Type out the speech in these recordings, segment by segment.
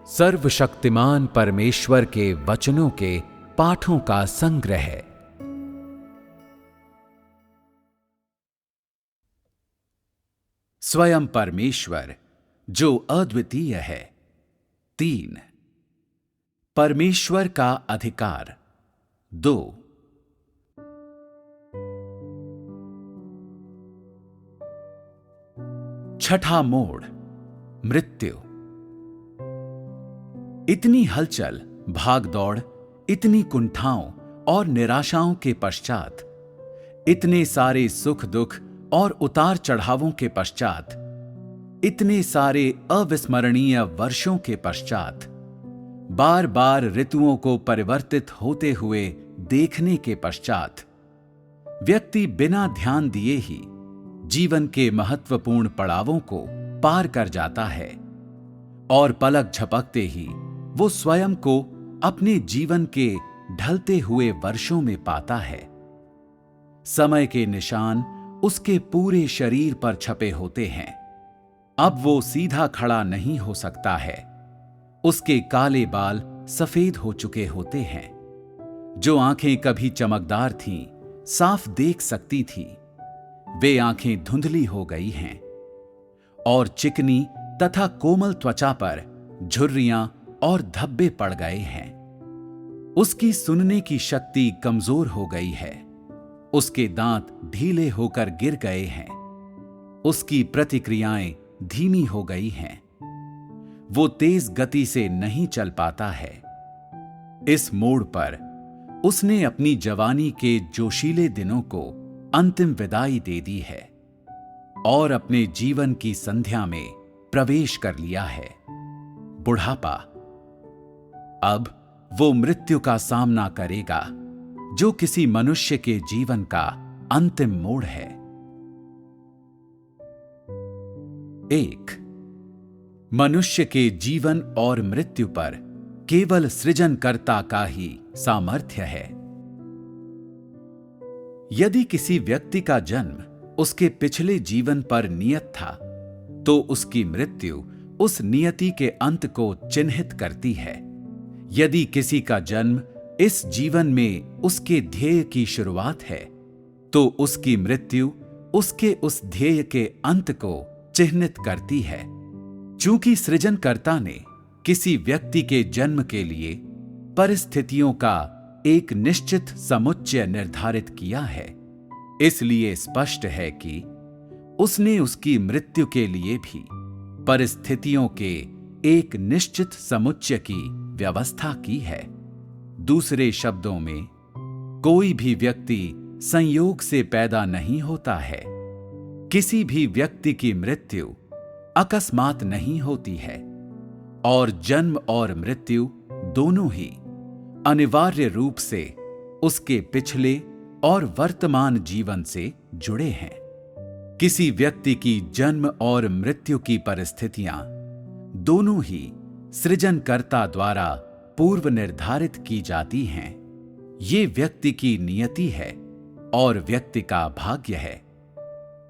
सर्वशक्तिमान परमेश्वर के वचनों के पाठों का संग्रह। स्वयं परमेश्वर जो अद्वितीय है। 3 परमेश्वर का अधिकार। 2 छठा मोड़, मृत्यु। इतनी हलचल, भागदौड़, इतनी कुंठाओं और निराशाओं के पश्चात, इतने सारे सुख दुख और उतार चढ़ावों के पश्चात, इतने सारे अविस्मरणीय वर्षों के पश्चात, बार बार ऋतुओं को परिवर्तित होते हुए देखने के पश्चात, व्यक्ति बिना ध्यान दिए ही जीवन के महत्वपूर्ण पड़ावों को पार कर जाता है और पलक झपकते ही वो स्वयं को अपने जीवन के ढलते हुए वर्षों में पाता है। समय के निशान उसके पूरे शरीर पर छपे होते हैं। अब वो सीधा खड़ा नहीं हो सकता है। उसके काले बाल सफेद हो चुके होते हैं। जो आंखें कभी चमकदार थीं, साफ देख सकती थी, वे आंखें धुंधली हो गई हैं और चिकनी तथा कोमल त्वचा पर झुर्रियां और धब्बे पड़ गए हैं। उसकी सुनने की शक्ति कमजोर हो गई है। उसके दांत ढीले होकर गिर गए हैं। उसकी प्रतिक्रियाएं धीमी हो गई हैं। वो तेज गति से नहीं चल पाता है। इस मोड़ पर उसने अपनी जवानी के जोशीले दिनों को अंतिम विदाई दे दी है और अपने जीवन की संध्या में प्रवेश कर लिया है, बुढ़ापा। अब वो मृत्यु का सामना करेगा, जो किसी मनुष्य के जीवन का अंतिम मोड़ है। 1 मनुष्य के जीवन और मृत्यु पर केवल सृजनकर्ता का ही सामर्थ्य है। यदि किसी व्यक्ति का जन्म उसके पिछले जीवन पर नियत था, तो उसकी मृत्यु उस नियति के अंत को चिन्हित करती है। यदि किसी का जन्म इस जीवन में उसके ध्येय की शुरुआत है, तो उसकी मृत्यु उसके उस ध्येय के अंत को चिन्हित करती है। चूंकि सृजनकर्ता ने किसी व्यक्ति के जन्म के लिए परिस्थितियों का एक निश्चित समुच्चय निर्धारित किया है, इसलिए स्पष्ट है कि उसने उसकी मृत्यु के लिए भी परिस्थितियों के एक निश्चित समुच्चय की व्यवस्था की है। दूसरे शब्दों में, कोई भी व्यक्ति संयोग से पैदा नहीं होता है। किसी भी व्यक्ति की मृत्यु अकस्मात नहीं होती है और जन्म और मृत्यु दोनों ही अनिवार्य रूप से उसके पिछले और वर्तमान जीवन से जुड़े हैं। किसी व्यक्ति की जन्म और मृत्यु की परिस्थितियां दोनों ही सृजनकर्ता द्वारा पूर्व निर्धारित की जाती हैं। ये व्यक्ति की नियति है और व्यक्ति का भाग्य है।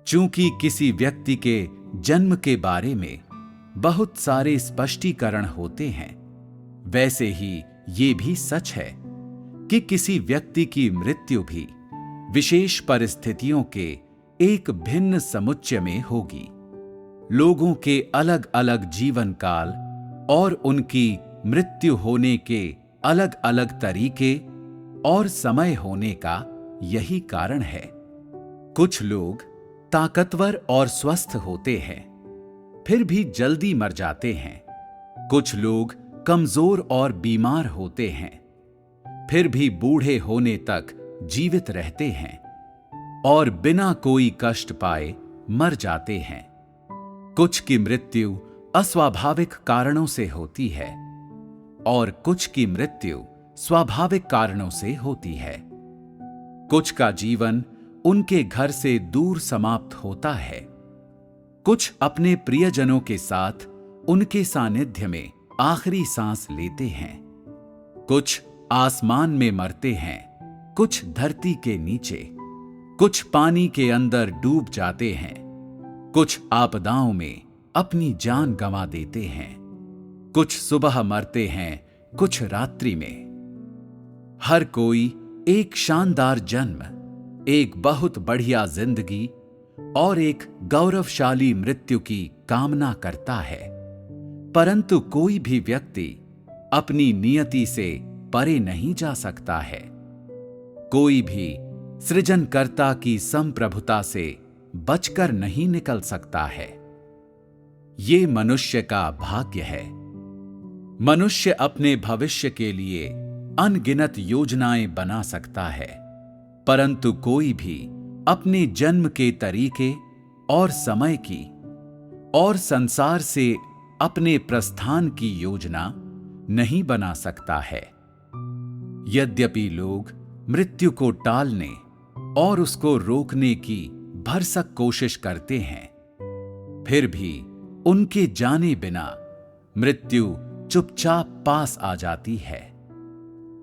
चूंकि किसी व्यक्ति के जन्म के बारे में बहुत सारे स्पष्टीकरण होते हैं, वैसे ही ये भी सच है कि किसी व्यक्ति की मृत्यु भी विशेष परिस्थितियों के एक भिन्न समुच्चय में होगी। लोगों के अलग अलग जीवन काल और उनकी मृत्यु होने के अलग अलग तरीके और समय होने का यही कारण है। कुछ लोग ताकतवर और स्वस्थ होते हैं, फिर भी जल्दी मर जाते हैं। कुछ लोग कमजोर और बीमार होते हैं, फिर भी बूढ़े होने तक जीवित रहते हैं और बिना कोई कष्ट पाए मर जाते हैं। कुछ की मृत्यु अस्वाभाविक कारणों से होती है और कुछ की मृत्यु स्वाभाविक कारणों से होती है। कुछ का जीवन उनके घर से दूर समाप्त होता है। कुछ अपने प्रियजनों के साथ उनके सानिध्य में आखिरी सांस लेते हैं। कुछ आसमान में मरते हैं, कुछ धरती के नीचे, कुछ पानी के अंदर डूब जाते हैं, कुछ आपदाओं में अपनी जान गंवा देते हैं। कुछ सुबह मरते हैं, कुछ रात्रि में। हर कोई एक शानदार जन्म, एक बहुत बढ़िया जिंदगी और एक गौरवशाली मृत्यु की कामना करता है, परंतु कोई भी व्यक्ति अपनी नियति से परे नहीं जा सकता है। कोई भी सृजनकर्ता की संप्रभुता से बचकर नहीं निकल सकता है। ये मनुष्य का भाग्य है। मनुष्य अपने भविष्य के लिए अनगिनत योजनाएं बना सकता है, परंतु कोई भी अपने जन्म के तरीके और समय की और संसार से अपने प्रस्थान की योजना नहीं बना सकता है। यद्यपि लोग मृत्यु को टालने और उसको रोकने की भरसक कोशिश करते हैं, फिर भी उनके जाने बिना मृत्यु चुपचाप पास आ जाती है।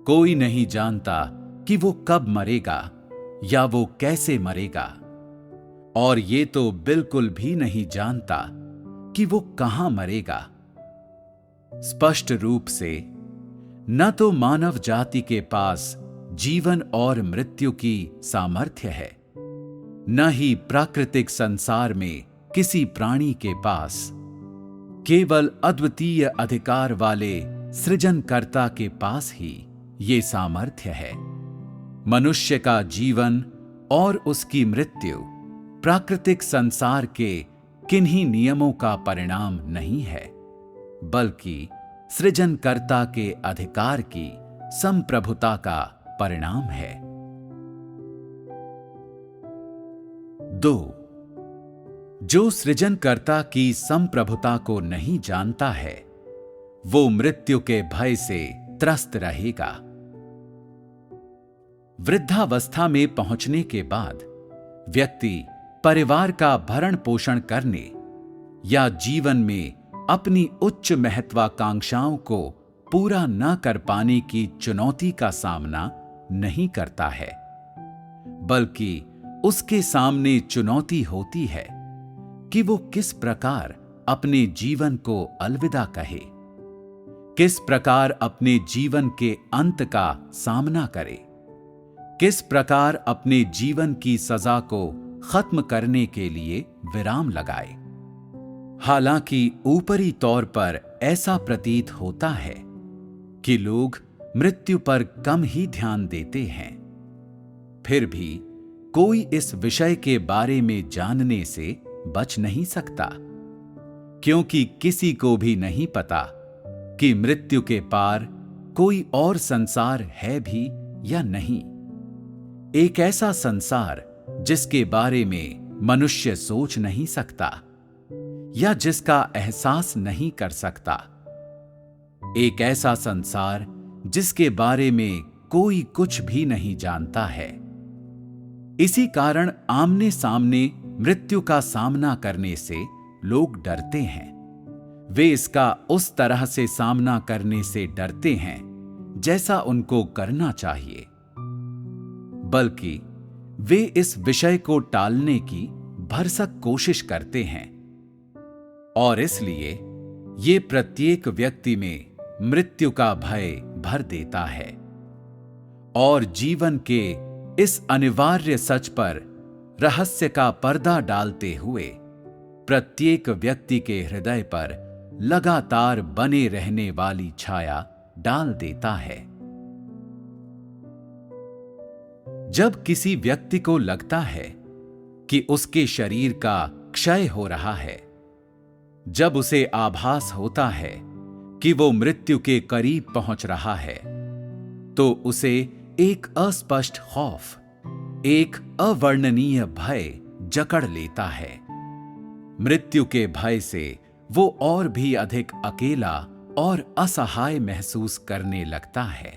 कोई नहीं जानता कि वो कब मरेगा या वो कैसे मरेगा, और ये तो बिल्कुल भी नहीं जानता कि वो कहां मरेगा। स्पष्ट रूप से न तो मानव जाति के पास जीवन और मृत्यु की सामर्थ्य है, न ही प्राकृतिक संसार में किसी प्राणी के पास। केवल अद्वितीय अधिकार वाले सृजनकर्ता के पास ही ये सामर्थ्य है। मनुष्य का जीवन और उसकी मृत्यु प्राकृतिक संसार के किन्हीं नियमों का परिणाम नहीं है, बल्कि सृजनकर्ता के अधिकार की संप्रभुता का परिणाम है। 2. जो सृजनकर्ता की संप्रभुता को नहीं जानता है, वो मृत्यु के भय से त्रस्त रहेगा। वृद्धावस्था में पहुंचने के बाद व्यक्ति परिवार का भरण पोषण करने या जीवन में अपनी उच्च महत्वाकांक्षाओं को पूरा न कर पाने की चुनौती का सामना नहीं करता है, बल्कि उसके सामने चुनौती होती है कि वो किस प्रकार अपने जीवन को अलविदा कहे, किस प्रकार अपने जीवन के अंत का सामना करे, किस प्रकार अपने जीवन की सजा को खत्म करने के लिए विराम लगाए। हालांकि ऊपरी तौर पर ऐसा प्रतीत होता है कि लोग मृत्यु पर कम ही ध्यान देते हैं, फिर भी कोई इस विषय के बारे में जानने से बच नहीं सकता, क्योंकि किसी को भी नहीं पता कि मृत्यु के पार कोई और संसार है भी या नहीं। एक ऐसा संसार जिसके बारे में मनुष्य सोच नहीं सकता या जिसका एहसास नहीं कर सकता। एक ऐसा संसार जिसके बारे में कोई कुछ भी नहीं जानता है। इसी कारण आमने सामने मृत्यु का सामना करने से लोग डरते हैं। वे इसका उस तरह से सामना करने से डरते हैं जैसा उनको करना चाहिए, बल्कि वे इस विषय को टालने की भरसक कोशिश करते हैं, और इसलिए ये प्रत्येक व्यक्ति में मृत्यु का भय भर देता है और जीवन के इस अनिवार्य सच पर रहस्य का पर्दा डालते हुए प्रत्येक व्यक्ति के हृदय पर लगातार बने रहने वाली छाया डाल देता है। जब किसी व्यक्ति को लगता है कि उसके शरीर का क्षय हो रहा है, जब उसे आभास होता है कि वो मृत्यु के करीब पहुंच रहा है, तो उसे एक अस्पष्ट खौफ, एक अवर्णनीय भय जकड़ लेता है। मृत्यु के भय से वो और भी अधिक अकेला और असहाय महसूस करने लगता है,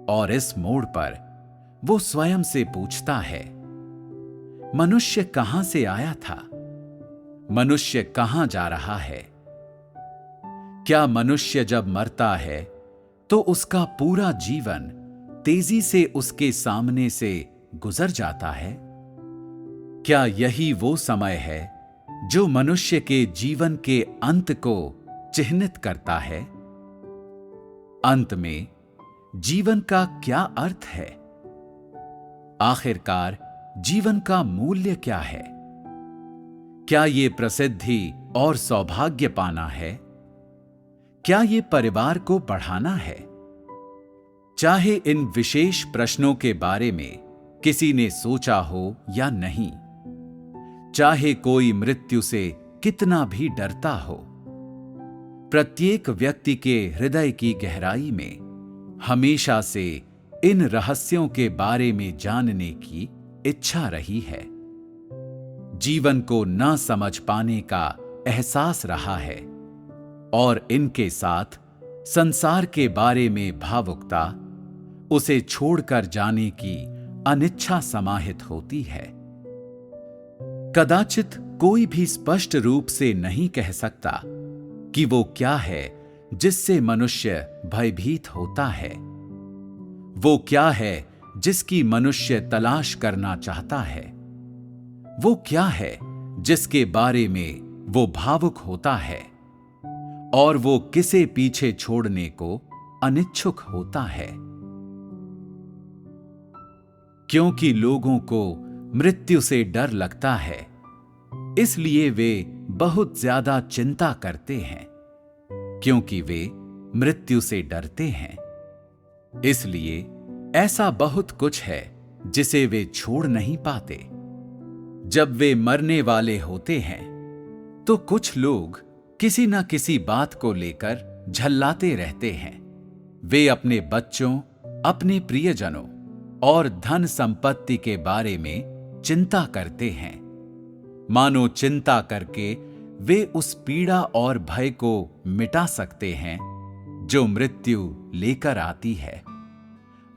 और इस मोड़ पर वो स्वयं से पूछता है, मनुष्य कहां से आया था? मनुष्य कहां जा रहा है? क्या मनुष्य जब मरता है तो उसका पूरा जीवन तेजी से उसके सामने से गुजर जाता है? क्या यही वो समय है जो मनुष्य के जीवन के अंत को चिह्नित करता है? अंत में जीवन का क्या अर्थ है? आखिरकार जीवन का मूल्य क्या है? क्या ये प्रसिद्धि और सौभाग्य पाना है? क्या ये परिवार को बढ़ाना है? चाहे इन विशेष प्रश्नों के बारे में किसी ने सोचा हो या नहीं, चाहे कोई मृत्यु से कितना भी डरता हो, प्रत्येक व्यक्ति के हृदय की गहराई में हमेशा से इन रहस्यों के बारे में जानने की इच्छा रही है। जीवन को न समझ पाने का एहसास रहा है और इनके साथ संसार के बारे में भावुकता, उसे छोड़कर जाने की अनिच्छा समाहित होती है। कदाचित कोई भी स्पष्ट रूप से नहीं कह सकता कि वो क्या है जिससे मनुष्य भयभीत होता है। वो क्या है जिसकी मनुष्य तलाश करना चाहता है। वो क्या है जिसके बारे में वो भावुक होता है और वो किसे पीछे छोड़ने को अनिच्छुक होता है। क्योंकि लोगों को मृत्यु से डर लगता है, इसलिए वे बहुत ज्यादा चिंता करते हैं। क्योंकि वे मृत्यु से डरते हैं, इसलिए ऐसा बहुत कुछ है जिसे वे छोड़ नहीं पाते। जब वे मरने वाले होते हैं तो कुछ लोग किसी न किसी बात को लेकर झल्लाते रहते हैं। वे अपने बच्चों, अपने प्रियजनों और धन संपत्ति के बारे में चिंता करते हैं। मानो चिंता करके वे उस पीड़ा और भय को मिटा सकते हैं जो मृत्यु लेकर आती है।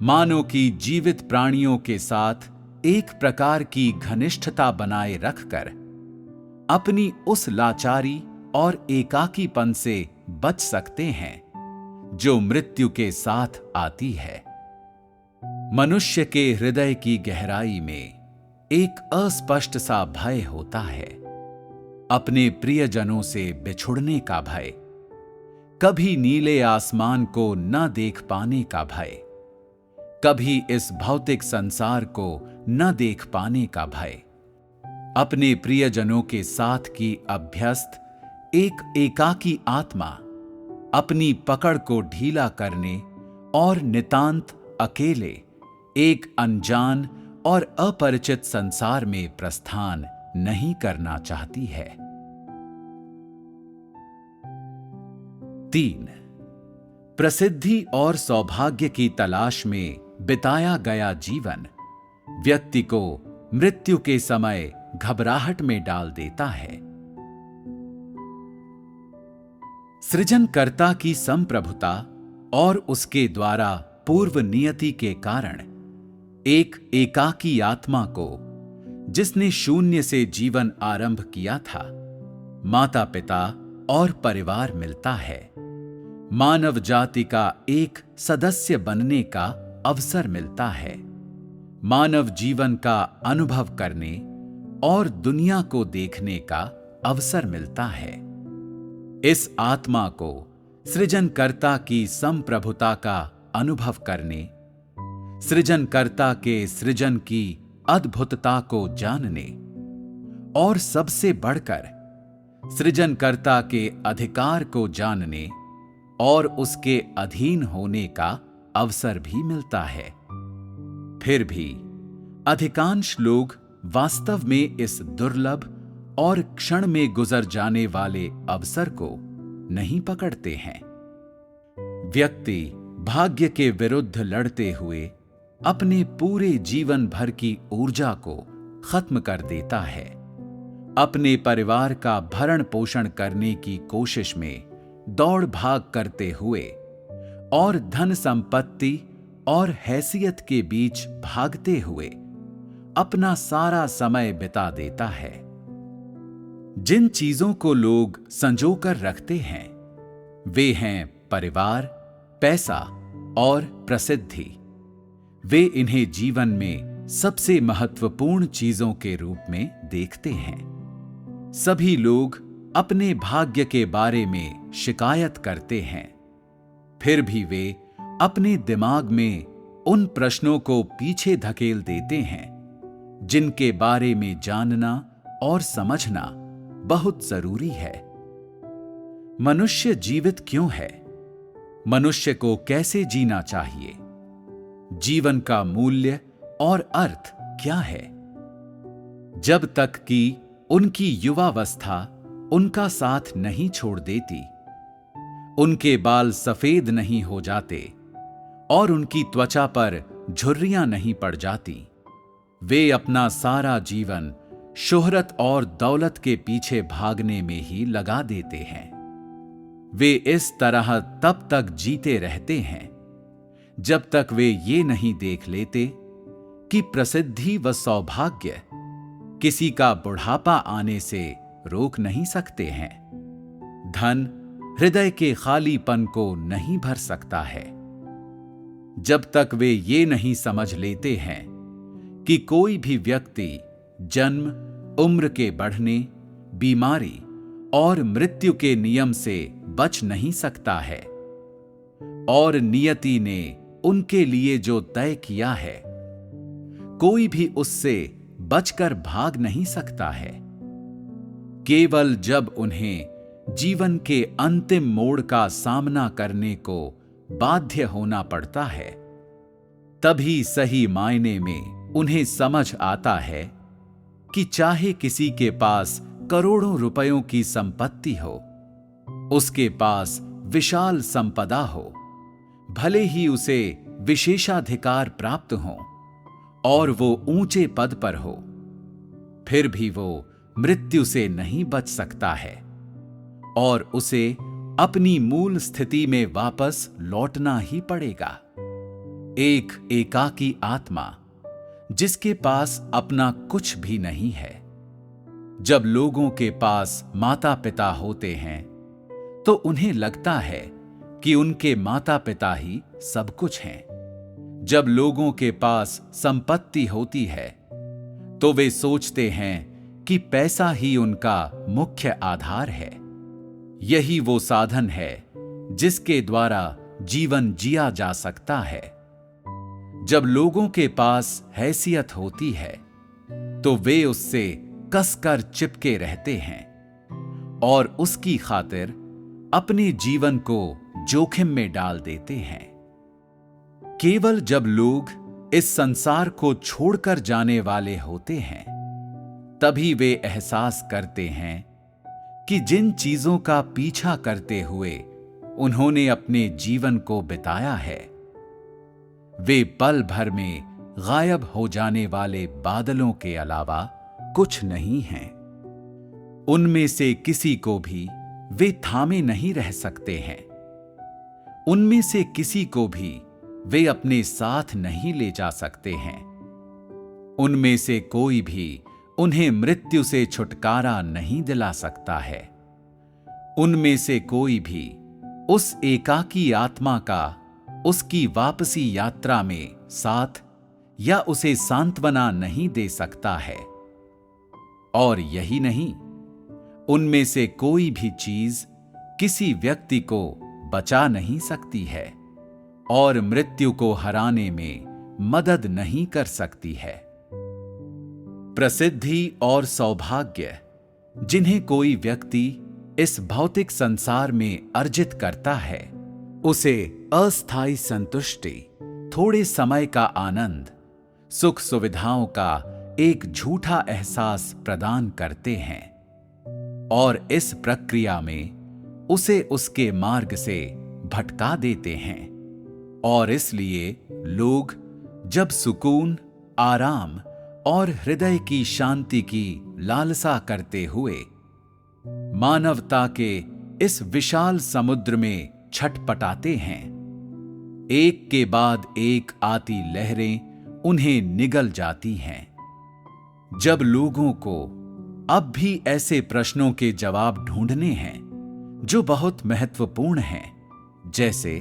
मानो कि जीवित प्राणियों के साथ एक प्रकार की घनिष्ठता बनाए रखकर अपनी उस लाचारी और एकाकीपन से बच सकते हैं जो मृत्यु के साथ आती है। मनुष्य के हृदय की गहराई में एक अस्पष्ट सा भय होता है, अपने प्रियजनों से बिछुड़ने का भय, कभी नीले आसमान को न देख पाने का भय, कभी इस भौतिक संसार को न देख पाने का भय, अपने प्रियजनों के साथ की अभ्यस्त एक एकाकी आत्मा अपनी पकड़ को ढीला करने और नितांत अकेले एक अनजान और अपरिचित संसार में प्रस्थान नहीं करना चाहती है। 3. प्रसिद्धि और सौभाग्य की तलाश में बिताया गया जीवन व्यक्ति को मृत्यु के समय घबराहट में डाल देता है। सृजनकर्ता की संप्रभुता और उसके द्वारा पूर्व नियति के कारण एक एकाकी आत्मा को, जिसने शून्य से जीवन आरंभ किया था, माता पिता और परिवार मिलता है। मानव जाति का एक सदस्य बनने का अवसर मिलता है। मानव जीवन का अनुभव करने और दुनिया को देखने का अवसर मिलता है। इस आत्मा को सृजनकर्ता की संप्रभुता का अनुभव करने, सृजनकर्ता के सृजन की अद्भुतता को जानने और सबसे बढ़कर सृजनकर्ता के अधिकार को जानने और उसके अधीन होने का अवसर भी मिलता है। फिर भी अधिकांश लोग वास्तव में इस दुर्लभ और क्षण में गुजर जाने वाले अवसर को नहीं पकड़ते हैं। व्यक्ति भाग्य के विरुद्ध लड़ते हुए अपने पूरे जीवन भर की ऊर्जा को खत्म कर देता है। अपने परिवार का भरण पोषण करने की कोशिश में दौड़ भाग करते हुए और धन संपत्ति और हैसियत के बीच भागते हुए अपना सारा समय बिता देता है। जिन चीजों को लोग संजोकर रखते हैं वे हैं परिवार, पैसा और प्रसिद्धि। वे इन्हें जीवन में सबसे महत्वपूर्ण चीजों के रूप में देखते हैं। सभी लोग अपने भाग्य के बारे में शिकायत करते हैं, फिर भी वे अपने दिमाग में उन प्रश्नों को पीछे धकेल देते हैं जिनके बारे में जानना और समझना बहुत जरूरी है। मनुष्य जीवित क्यों है? मनुष्य को कैसे जीना चाहिए? जीवन का मूल्य और अर्थ क्या है? जब तक कि उनकी युवावस्था उनका साथ नहीं छोड़ देती, उनके बाल सफेद नहीं हो जाते और उनकी त्वचा पर झुर्रियां नहीं पड़ जाती, वे अपना सारा जीवन शोहरत और दौलत के पीछे भागने में ही लगा देते हैं। वे इस तरह तब तक जीते रहते हैं जब तक वे ये नहीं देख लेते कि प्रसिद्धि व सौभाग्य किसी का बुढ़ापा आने से रोक नहीं सकते हैं। धन हृदय के खालीपन को नहीं भर सकता है। जब तक वे ये नहीं समझ लेते हैं कि कोई भी व्यक्ति जन्म, उम्र के बढ़ने, बीमारी और मृत्यु के नियम से बच नहीं सकता है और नियति ने उनके लिए जो तय किया है, कोई भी उससे बचकर भाग नहीं सकता है। केवल जब उन्हें जीवन के अंतिम मोड़ का सामना करने को बाध्य होना पड़ता है, तभी सही मायने में उन्हें समझ आता है कि चाहे किसी के पास करोड़ों रुपयों की संपत्ति हो, उसके पास विशाल संपदा हो, भले ही उसे विशेषाधिकार प्राप्त हो और वो ऊंचे पद पर हो, फिर भी वो मृत्यु से नहीं बच सकता है और उसे अपनी मूल स्थिति में वापस लौटना ही पड़ेगा। एक एकाकी आत्मा जिसके पास अपना कुछ भी नहीं है। जब लोगों के पास माता पिता होते हैं तो उन्हें लगता है कि उनके माता पिता ही सब कुछ हैं। जब लोगों के पास संपत्ति होती है तो वे सोचते हैं कि पैसा ही उनका मुख्य आधार है। यही वो साधन है जिसके द्वारा जीवन जिया जा सकता है। जब लोगों के पास हैसियत होती है तो वे उससे कसकर चिपके रहते हैं और उसकी खातिर अपने जीवन को जोखिम में डाल देते हैं। केवल जब लोग इस संसार को छोड़कर जाने वाले होते हैं, तभी वे एहसास करते हैं कि जिन चीजों का पीछा करते हुए उन्होंने अपने जीवन को बिताया है, वे पल भर में गायब हो जाने वाले बादलों के अलावा कुछ नहीं हैं। उनमें से किसी को भी वे थामे नहीं रह सकते हैं। उनमें से किसी को भी वे अपने साथ नहीं ले जा सकते हैं। उनमें से कोई भी उन्हें मृत्यु से छुटकारा नहीं दिला सकता है। उनमें से कोई भी उस एकाकी आत्मा का उसकी वापसी यात्रा में साथ या उसे सांत्वना नहीं दे सकता है। और यही नहीं, उनमें से कोई भी चीज किसी व्यक्ति को बचा नहीं सकती है और मृत्यु को हराने में मदद नहीं कर सकती है। प्रसिद्धि और सौभाग्य जिन्हें कोई व्यक्ति इस भौतिक संसार में अर्जित करता है, उसे अस्थायी संतुष्टि, थोड़े समय का आनंद, सुख सुविधाओं का एक झूठा एहसास प्रदान करते हैं और इस प्रक्रिया में उसे उसके मार्ग से भटका देते हैं। और इसलिए लोग जब सुकून, आराम और हृदय की शांति की लालसा करते हुए मानवता के इस विशाल समुद्र में छटपटाते हैं, एक के बाद एक आती लहरें उन्हें निगल जाती हैं। जब लोगों को अब भी ऐसे प्रश्नों के जवाब ढूंढने हैं जो बहुत महत्वपूर्ण हैं, जैसे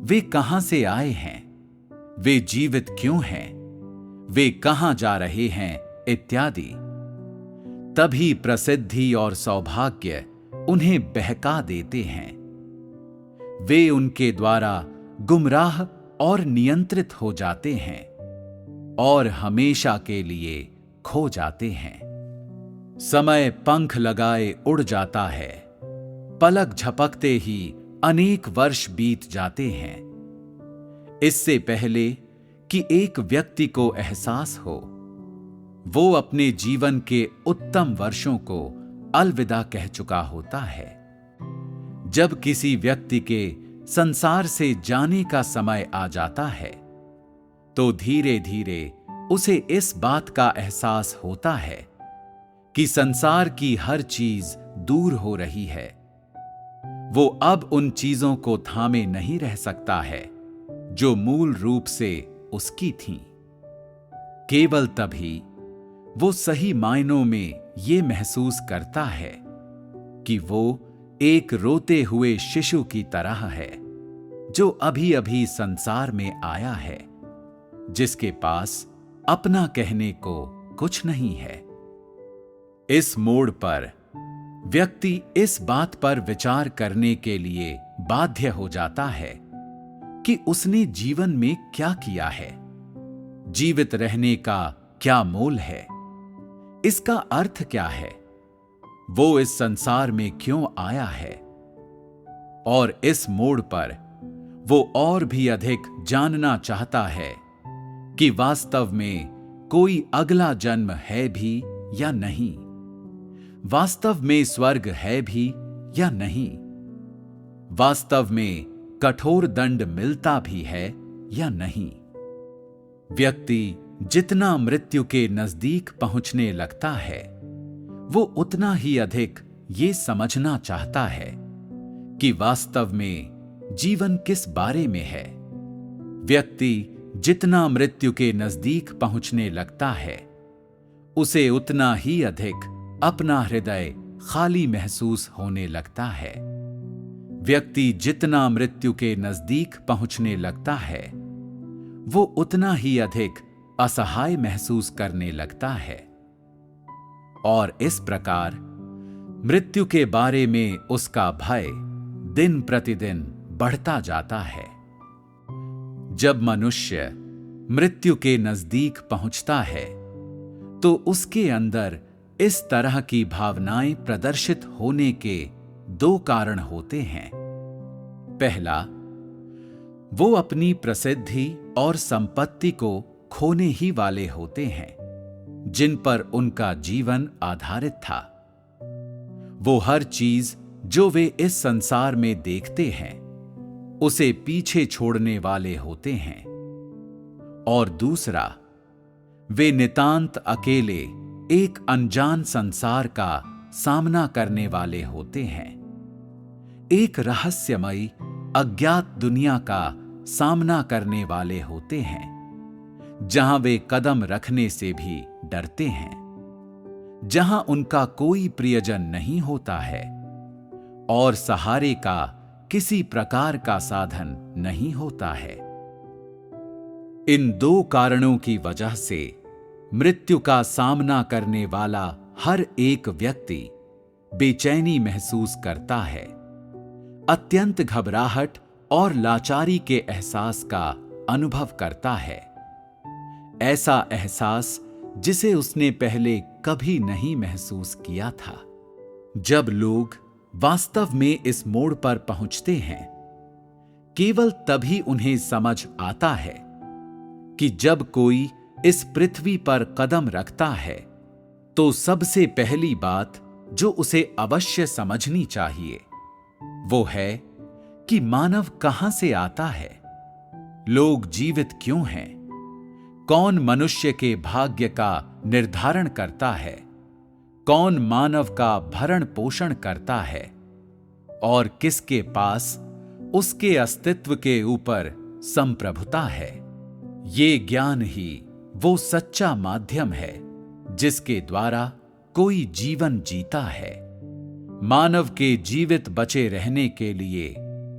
वे कहां से आए हैं, वे जीवित क्यों हैं, वे कहां जा रहे हैं इत्यादि, तभी प्रसिद्धि और सौभाग्य उन्हें बहका देते हैं। वे उनके द्वारा गुमराह और नियंत्रित हो जाते हैं और हमेशा के लिए खो जाते हैं। समय पंख लगाए उड़ जाता है, पलक झपकते ही अनेक वर्ष बीत जाते हैं। इससे पहले कि एक व्यक्ति को एहसास हो, वो अपने जीवन के उत्तम वर्षों को अलविदा कह चुका होता है। जब किसी व्यक्ति के संसार से जाने का समय आ जाता है, तो धीरे धीरे उसे इस बात का एहसास होता है कि संसार की हर चीज दूर हो रही है। वो अब उन चीजों को थामे नहीं रह सकता है जो मूल रूप से उसकी थीं। केवल तभी वो सही मायनों में ये महसूस करता है कि वो एक रोते हुए शिशु की तरह है जो अभी अभी संसार में आया है, जिसके पास अपना कहने को कुछ नहीं है। इस मोड़ पर व्यक्ति इस बात पर विचार करने के लिए बाध्य हो जाता है कि उसने जीवन में क्या किया है, जीवित रहने का क्या मोल है, इसका अर्थ क्या है, वो इस संसार में क्यों आया है। और इस मोड़ पर वो और भी अधिक जानना चाहता है कि वास्तव में कोई अगला जन्म है भी या नहीं, वास्तव में स्वर्ग है भी या नहीं, वास्तव में कठोर दंड मिलता भी है या नहीं। व्यक्ति जितना मृत्यु के नजदीक पहुंचने लगता है, वो उतना ही अधिक ये समझना चाहता है कि वास्तव में जीवन किस बारे में है। व्यक्ति जितना मृत्यु के नजदीक पहुंचने लगता है, उसे उतना ही अधिक अपना हृदय खाली महसूस होने लगता है। व्यक्ति जितना मृत्यु के नजदीक पहुंचने लगता है, वो उतना ही अधिक असहाय महसूस करने लगता है। और इस प्रकार मृत्यु के बारे में उसका भय दिन प्रतिदिन बढ़ता जाता है। जब मनुष्य मृत्यु के नजदीक पहुंचता है, तो उसके अंदर इस तरह की भावनाएं प्रदर्शित होने के दो कारण होते हैं। पहला, वो अपनी प्रसिद्धि और संपत्ति को खोने ही वाले होते हैं, जिन पर उनका जीवन आधारित था। वो हर चीज जो वे इस संसार में देखते हैं, उसे पीछे छोड़ने वाले होते हैं। और दूसरा, वे नितांत अकेले एक अनजान संसार का सामना करने वाले होते हैं, एक रहस्यमयी अज्ञात दुनिया का सामना करने वाले होते हैं, जहां वे कदम रखने से भी डरते हैं, जहां उनका कोई प्रियजन नहीं होता है और सहारे का किसी प्रकार का साधन नहीं होता है। इन दो कारणों की वजह से मृत्यु का सामना करने वाला हर एक व्यक्ति बेचैनी महसूस करता है, अत्यंत घबराहट और लाचारी के एहसास का अनुभव करता है। ऐसा एहसास जिसे उसने पहले कभी नहीं महसूस किया था। जब लोग वास्तव में इस मोड़ पर पहुंचते हैं, केवल तभी उन्हें समझ आता है कि जब कोई इस पृथ्वी पर कदम रखता है, तो सबसे पहली बात जो उसे अवश्य समझनी चाहिए वो है कि मानव कहां से आता है, लोग जीवित क्यों हैं, कौन मनुष्य के भाग्य का निर्धारण करता है, कौन मानव का भरण पोषण करता है और किसके पास उसके अस्तित्व के ऊपर संप्रभुता है। ये ज्ञान ही वो सच्चा माध्यम है जिसके द्वारा कोई जीवन जीता है। मानव के जीवित बचे रहने के लिए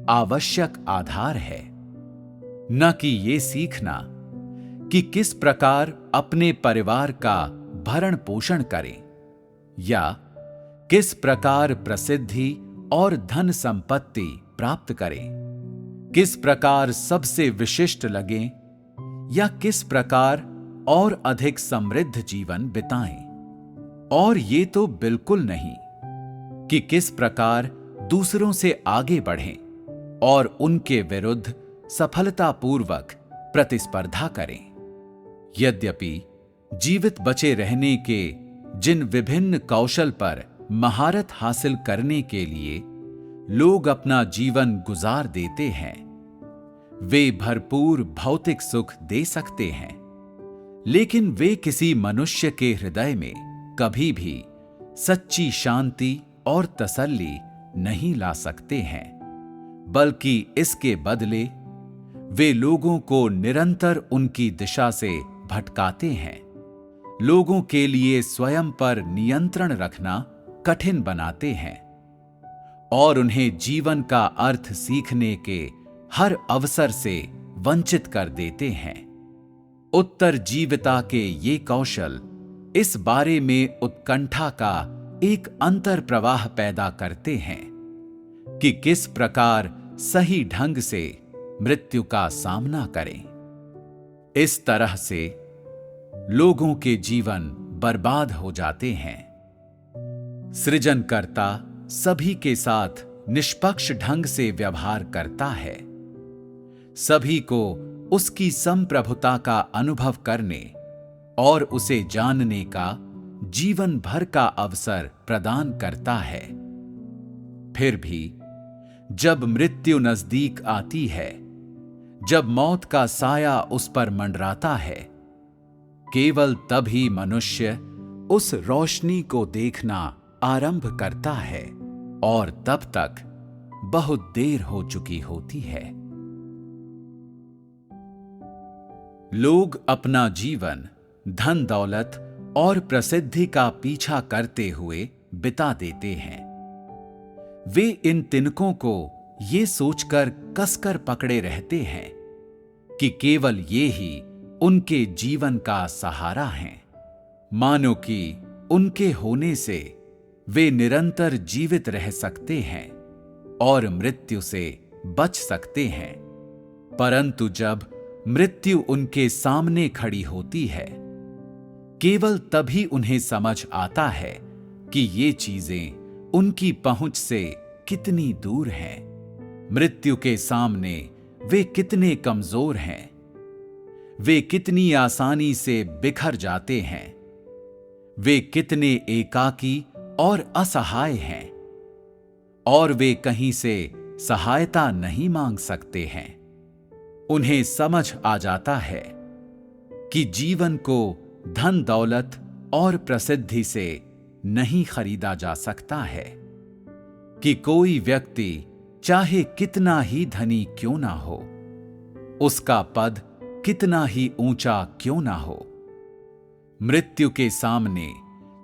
आवश्यक आधार है, न कि ये सीखना कि किस प्रकार अपने परिवार का भरण पोषण करें या किस प्रकार प्रसिद्धि और धन संपत्ति प्राप्त करें, किस प्रकार सबसे विशिष्ट लगें, या किस प्रकार और अधिक समृद्ध जीवन बिताएं। और ये तो बिल्कुल नहीं कि किस प्रकार दूसरों से आगे बढ़ें और उनके विरुद्ध सफलतापूर्वक प्रतिस्पर्धा करें। यद्यपि जीवित बचे रहने के जिन विभिन्न कौशल पर महारत हासिल करने के लिए लोग अपना जीवन गुजार देते हैं, वे भरपूर भौतिक सुख दे सकते हैं, लेकिन वे किसी मनुष्य के हृदय में कभी भी सच्ची शांति और तसल्ली नहीं ला सकते हैं, बल्कि इसके बदले वे लोगों को निरंतर उनकी दिशा से भटकाते हैं, लोगों के लिए स्वयं पर नियंत्रण रखना कठिन बनाते हैं और उन्हें जीवन का अर्थ सीखने के हर अवसर से वंचित कर देते हैं। उत्तरजीविता के ये कौशल इस बारे में उत्कंठा का एक अंतर प्रवाह पैदा करते हैं कि किस प्रकार सही ढंग से मृत्यु का सामना करें। इस तरह से लोगों के जीवन बर्बाद हो जाते हैं। सृजनकर्ता सभी के साथ निष्पक्ष ढंग से व्यवहार करता है, सभी को उसकी संप्रभुता का अनुभव करने और उसे जानने का जीवन भर का अवसर प्रदान करता है। फिर भी जब मृत्यु नजदीक आती है, जब मौत का साया उस पर मंडराता है, केवल तभी मनुष्य उस रोशनी को देखना आरंभ करता है और तब तक बहुत देर हो चुकी होती है। लोग अपना जीवन धन दौलत और प्रसिद्धि का पीछा करते हुए बिता देते हैं। वे इन तिनकों को ये सोचकर कसकर पकड़े रहते हैं कि केवल ये ही उनके जीवन का सहारा हैं, मानो कि उनके होने से वे निरंतर जीवित रह सकते हैं और मृत्यु से बच सकते हैं। परंतु जब मृत्यु उनके सामने खड़ी होती है, केवल तभी उन्हें समझ आता है कि ये चीजें उनकी पहुंच से कितनी दूर हैं, मृत्यु के सामने वे कितने कमजोर हैं, वे कितनी आसानी से बिखर जाते हैं, वे कितने एकाकी और असहाय हैं, और वे कहीं से सहायता नहीं मांग सकते हैं। उन्हें समझ आ जाता है कि जीवन को धन दौलत और प्रसिद्धि से नहीं खरीदा जा सकता है, कि कोई व्यक्ति चाहे कितना ही धनी क्यों ना हो, उसका पद कितना ही ऊंचा क्यों ना हो, मृत्यु के सामने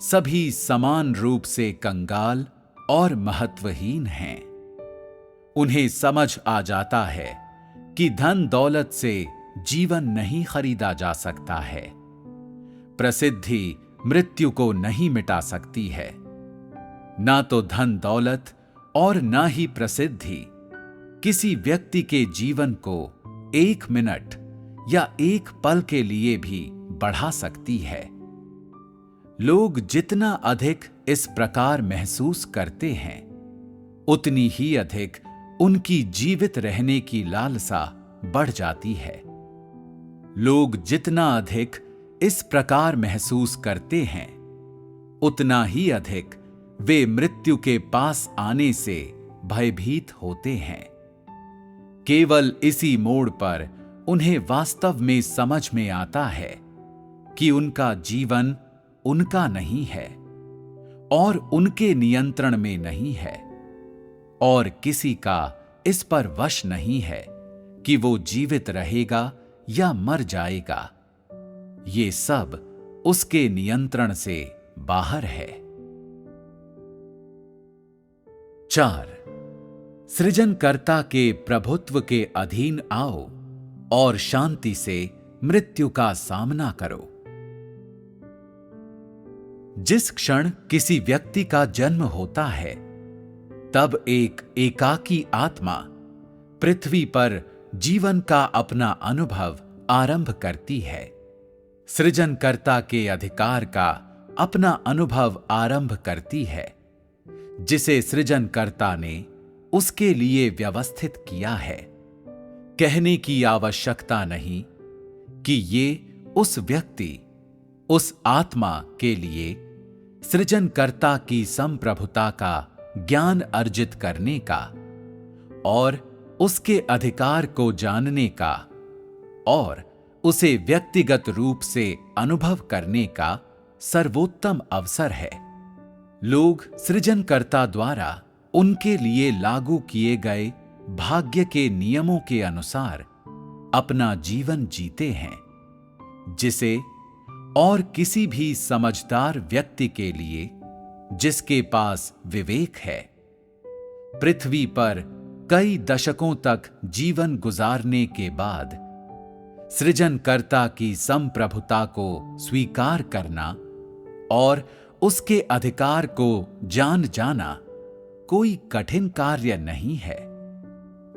सभी समान रूप से कंगाल और महत्वहीन हैं। उन्हें समझ आ जाता है कि धन दौलत से जीवन नहीं खरीदा जा सकता है, प्रसिद्धि मृत्यु को नहीं मिटा सकती है। ना तो धन दौलत और ना ही प्रसिद्धि किसी व्यक्ति के जीवन को 1 मिनट या 1 पल के लिए भी बढ़ा सकती है। लोग जितना अधिक इस प्रकार महसूस करते हैं, उतनी ही अधिक उनकी जीवित रहने की लालसा बढ़ जाती है। लोग जितना अधिक इस प्रकार महसूस करते हैं, उतना ही अधिक वे मृत्यु के पास आने से भयभीत होते हैं। केवल इसी मोड़ पर उन्हें वास्तव में समझ में आता है कि उनका जीवन उनका नहीं है और उनके नियंत्रण में नहीं है, और किसी का इस पर वश नहीं है कि वो जीवित रहेगा या मर जाएगा। ये सब उसके नियंत्रण से बाहर है। 4. सृजनकर्ता के प्रभुत्व के अधीन आओ और शांति से मृत्यु का सामना करो। जिस क्षण किसी व्यक्ति का जन्म होता है, तब एक एकाकी आत्मा पृथ्वी पर जीवन का अपना अनुभव आरंभ करती है। सृजनकर्ता के अधिकार का अपना अनुभव आरंभ करती है, जिसे सृजनकर्ता ने उसके लिए व्यवस्थित किया है। कहने की आवश्यकता नहीं कि ये उस व्यक्ति, उस आत्मा के लिए सृजनकर्ता की संप्रभुता का ज्ञान अर्जित करने का और उसके अधिकार को जानने का और उसे व्यक्तिगत रूप से अनुभव करने का सर्वोत्तम अवसर है। लोग सृजनकर्ता द्वारा उनके लिए लागू किए गए भाग्य के नियमों के अनुसार अपना जीवन जीते हैं, जिसे और किसी भी समझदार व्यक्ति के लिए, जिसके पास विवेक है, पृथ्वी पर कई दशकों तक जीवन गुजारने के बाद सृजनकर्ता की संप्रभुता को स्वीकार करना और उसके अधिकार को जान जाना कोई कठिन कार्य नहीं है।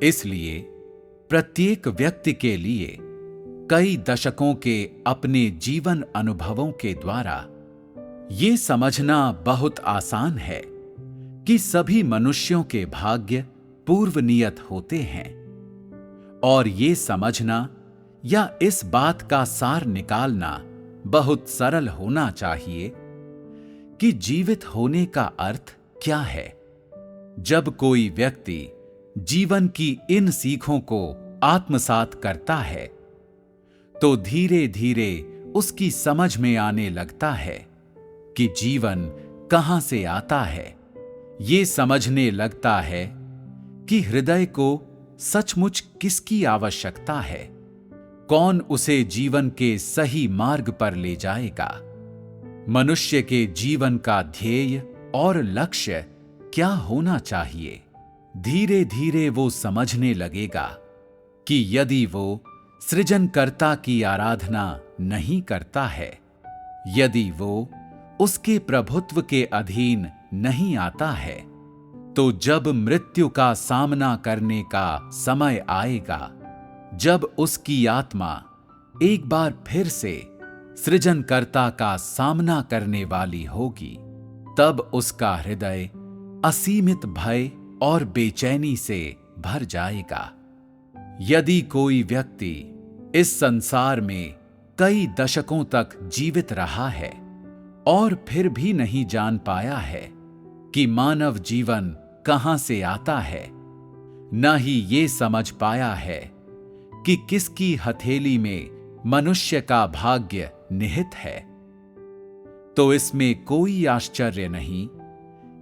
इसलिए प्रत्येक व्यक्ति के लिए कई दशकों के अपने जीवन अनुभवों के द्वारा ये समझना बहुत आसान है कि सभी मनुष्यों के भाग्य पूर्व नियत होते हैं, और ये समझना या इस बात का सार निकालना बहुत सरल होना चाहिए कि जीवित होने का अर्थ क्या है। जब कोई व्यक्ति जीवन की इन सीखों को आत्मसात करता है, तो धीरे धीरे उसकी समझ में आने लगता है कि जीवन कहां से आता है। ये समझने लगता है कि हृदय को सचमुच किसकी आवश्यकता है, कौन उसे जीवन के सही मार्ग पर ले जाएगा, मनुष्य के जीवन का ध्येय और लक्ष्य क्या होना चाहिए। धीरे धीरे वो समझने लगेगा कि यदि वो सृजनकर्ता की आराधना नहीं करता है, यदि वो उसके प्रभुत्व के अधीन नहीं आता है, तो जब मृत्यु का सामना करने का समय आएगा, जब उसकी आत्मा एक बार फिर से सृजनकर्ता का सामना करने वाली होगी, तब उसका हृदय असीमित भय और बेचैनी से भर जाएगा। यदि कोई व्यक्ति इस संसार में कई दशकों तक जीवित रहा है और फिर भी नहीं जान पाया है कि मानव जीवन कहां से आता है, न ही ये समझ पाया है कि किसकी हथेली में मनुष्य का भाग्य निहित है, तो इसमें कोई आश्चर्य नहीं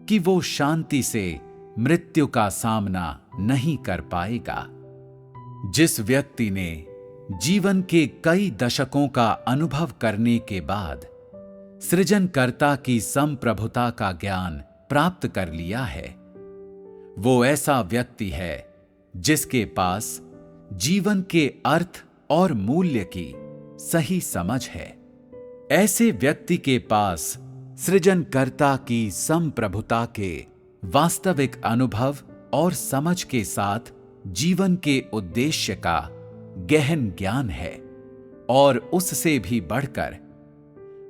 कि वो शांति से मृत्यु का सामना नहीं कर पाएगा। जिस व्यक्ति ने जीवन के कई दशकों का अनुभव करने के बाद सृजनकर्ता की संप्रभुता का ज्ञान प्राप्त कर लिया है, वो ऐसा व्यक्ति है जिसके पास जीवन के अर्थ और मूल्य की सही समझ है। ऐसे व्यक्ति के पास सृजनकर्ता की संप्रभुता के वास्तविक अनुभव और समझ के साथ जीवन के उद्देश्य का गहन ज्ञान है, और उससे भी बढ़कर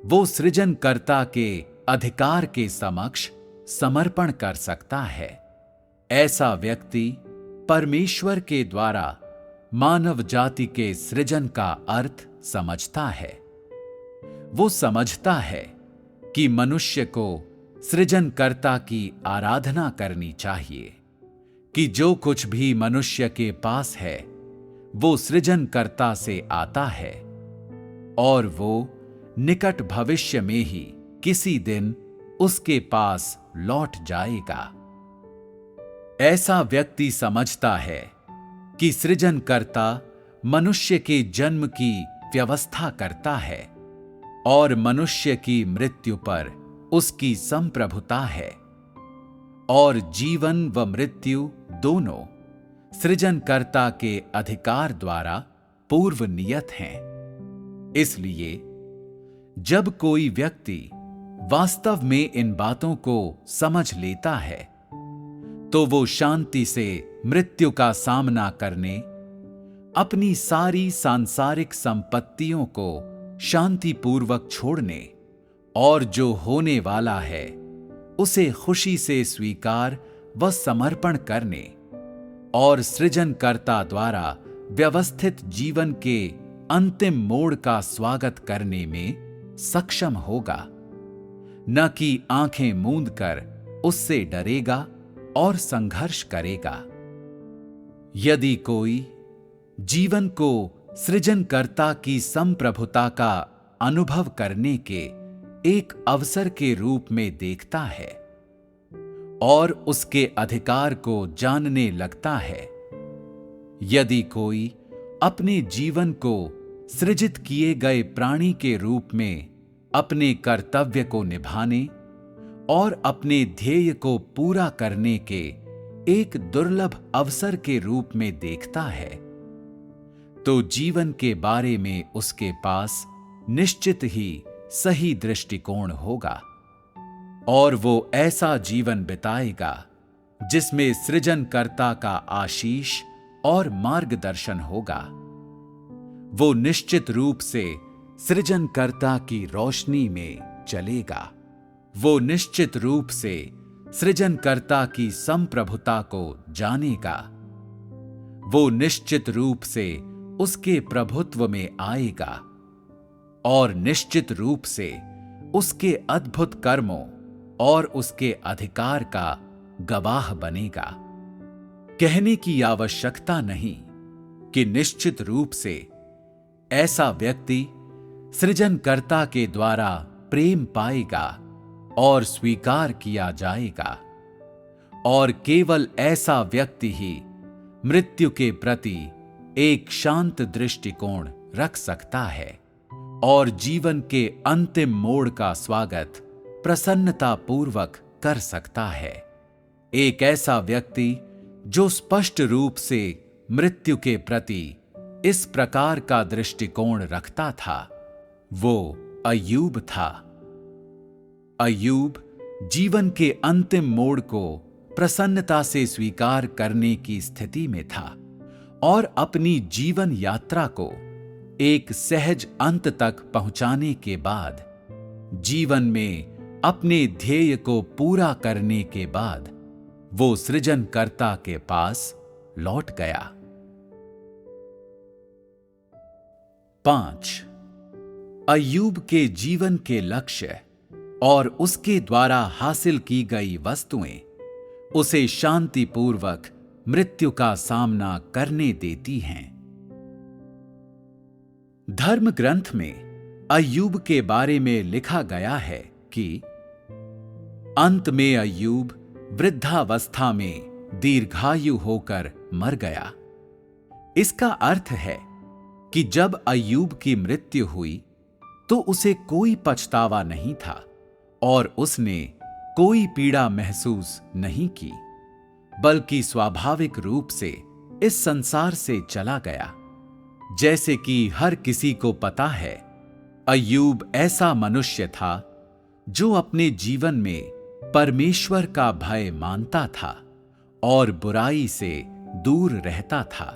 वो सृजनकर्ता के अधिकार के समक्ष समर्पण कर सकता है। ऐसा व्यक्ति परमेश्वर के द्वारा मानव जाति के सृजन का अर्थ समझता है। वो समझता है कि मनुष्य को सृजनकर्ता की आराधना करनी चाहिए, कि जो कुछ भी मनुष्य के पास है वो सृजनकर्ता से आता है, और वो निकट भविष्य में ही किसी दिन उसके पास लौट जाएगा। ऐसा व्यक्ति समझता है कि सृजनकर्ता मनुष्य के जन्म की व्यवस्था करता है और मनुष्य की मृत्यु पर उसकी संप्रभुता है, और जीवन व मृत्यु दोनों सृजनकर्ता के अधिकार द्वारा पूर्व नियत हैं। इसलिए जब कोई व्यक्ति वास्तव में इन बातों को समझ लेता है, तो वो शांति से मृत्यु का सामना करने, अपनी सारी सांसारिक संपत्तियों को शांतिपूर्वक छोड़ने और जो होने वाला है उसे खुशी से स्वीकार व समर्पण करने और सृजनकर्ता द्वारा व्यवस्थित जीवन के अंतिम मोड़ का स्वागत करने में सक्षम होगा, न कि आंखें मूंद कर उससे डरेगा और संघर्ष करेगा। यदि कोई जीवन को सृजनकर्ता की संप्रभुता का अनुभव करने के एक अवसर के रूप में देखता है और उसके अधिकार को जानने लगता है, यदि कोई अपने जीवन को सृजित किए गए प्राणी के रूप में अपने कर्तव्य को निभाने और अपने ध्येय को पूरा करने के एक दुर्लभ अवसर के रूप में देखता है, तो जीवन के बारे में उसके पास निश्चित ही सही दृष्टिकोण होगा और वो ऐसा जीवन बिताएगा जिसमें सृजनकर्ता का आशीष और मार्गदर्शन होगा। वो निश्चित रूप से सृजनकर्ता की रोशनी में चलेगा। वो निश्चित रूप से सृजनकर्ता की संप्रभुता को जानेगा। वो निश्चित रूप से उसके प्रभुत्व में आएगा और निश्चित रूप से उसके अद्भुत कर्मों और उसके अधिकार का गवाह बनेगा। कहने की आवश्यकता नहीं कि निश्चित रूप से ऐसा व्यक्ति सृजनकर्ता के द्वारा प्रेम पाएगा और स्वीकार किया जाएगा, और केवल ऐसा व्यक्ति ही मृत्यु के प्रति एक शांत दृष्टिकोण रख सकता है और जीवन के अंतिम मोड़ का स्वागत प्रसन्नतापूर्वक कर सकता है। एक ऐसा व्यक्ति जो स्पष्ट रूप से मृत्यु के प्रति इस प्रकार का दृष्टिकोण रखता था, वो अय्यूब था। अय्यूब जीवन के अंतिम मोड़ को प्रसन्नता से स्वीकार करने की स्थिति में था और अपनी जीवन यात्रा को एक सहज अंत तक पहुंचाने के बाद, जीवन में अपने ध्येय को पूरा करने के बाद, वो सृजनकर्ता के पास लौट गया। 5. अय्यूब के जीवन के लक्ष्य और उसके द्वारा हासिल की गई वस्तुएं उसे शांतिपूर्वक मृत्यु का सामना करने देती हैं। धर्म ग्रंथ में अय्यूब के बारे में लिखा गया है कि अंत में अय्यूब वृद्धावस्था में दीर्घायु होकर मर गया। इसका अर्थ है कि जब अय्यूब की मृत्यु हुई तो उसे कोई पछतावा नहीं था और उसने कोई पीड़ा महसूस नहीं की, बल्कि स्वाभाविक रूप से इस संसार से चला गया। जैसे कि हर किसी को पता है, अय्यूब ऐसा मनुष्य था जो अपने जीवन में परमेश्वर का भय मानता था और बुराई से दूर रहता था।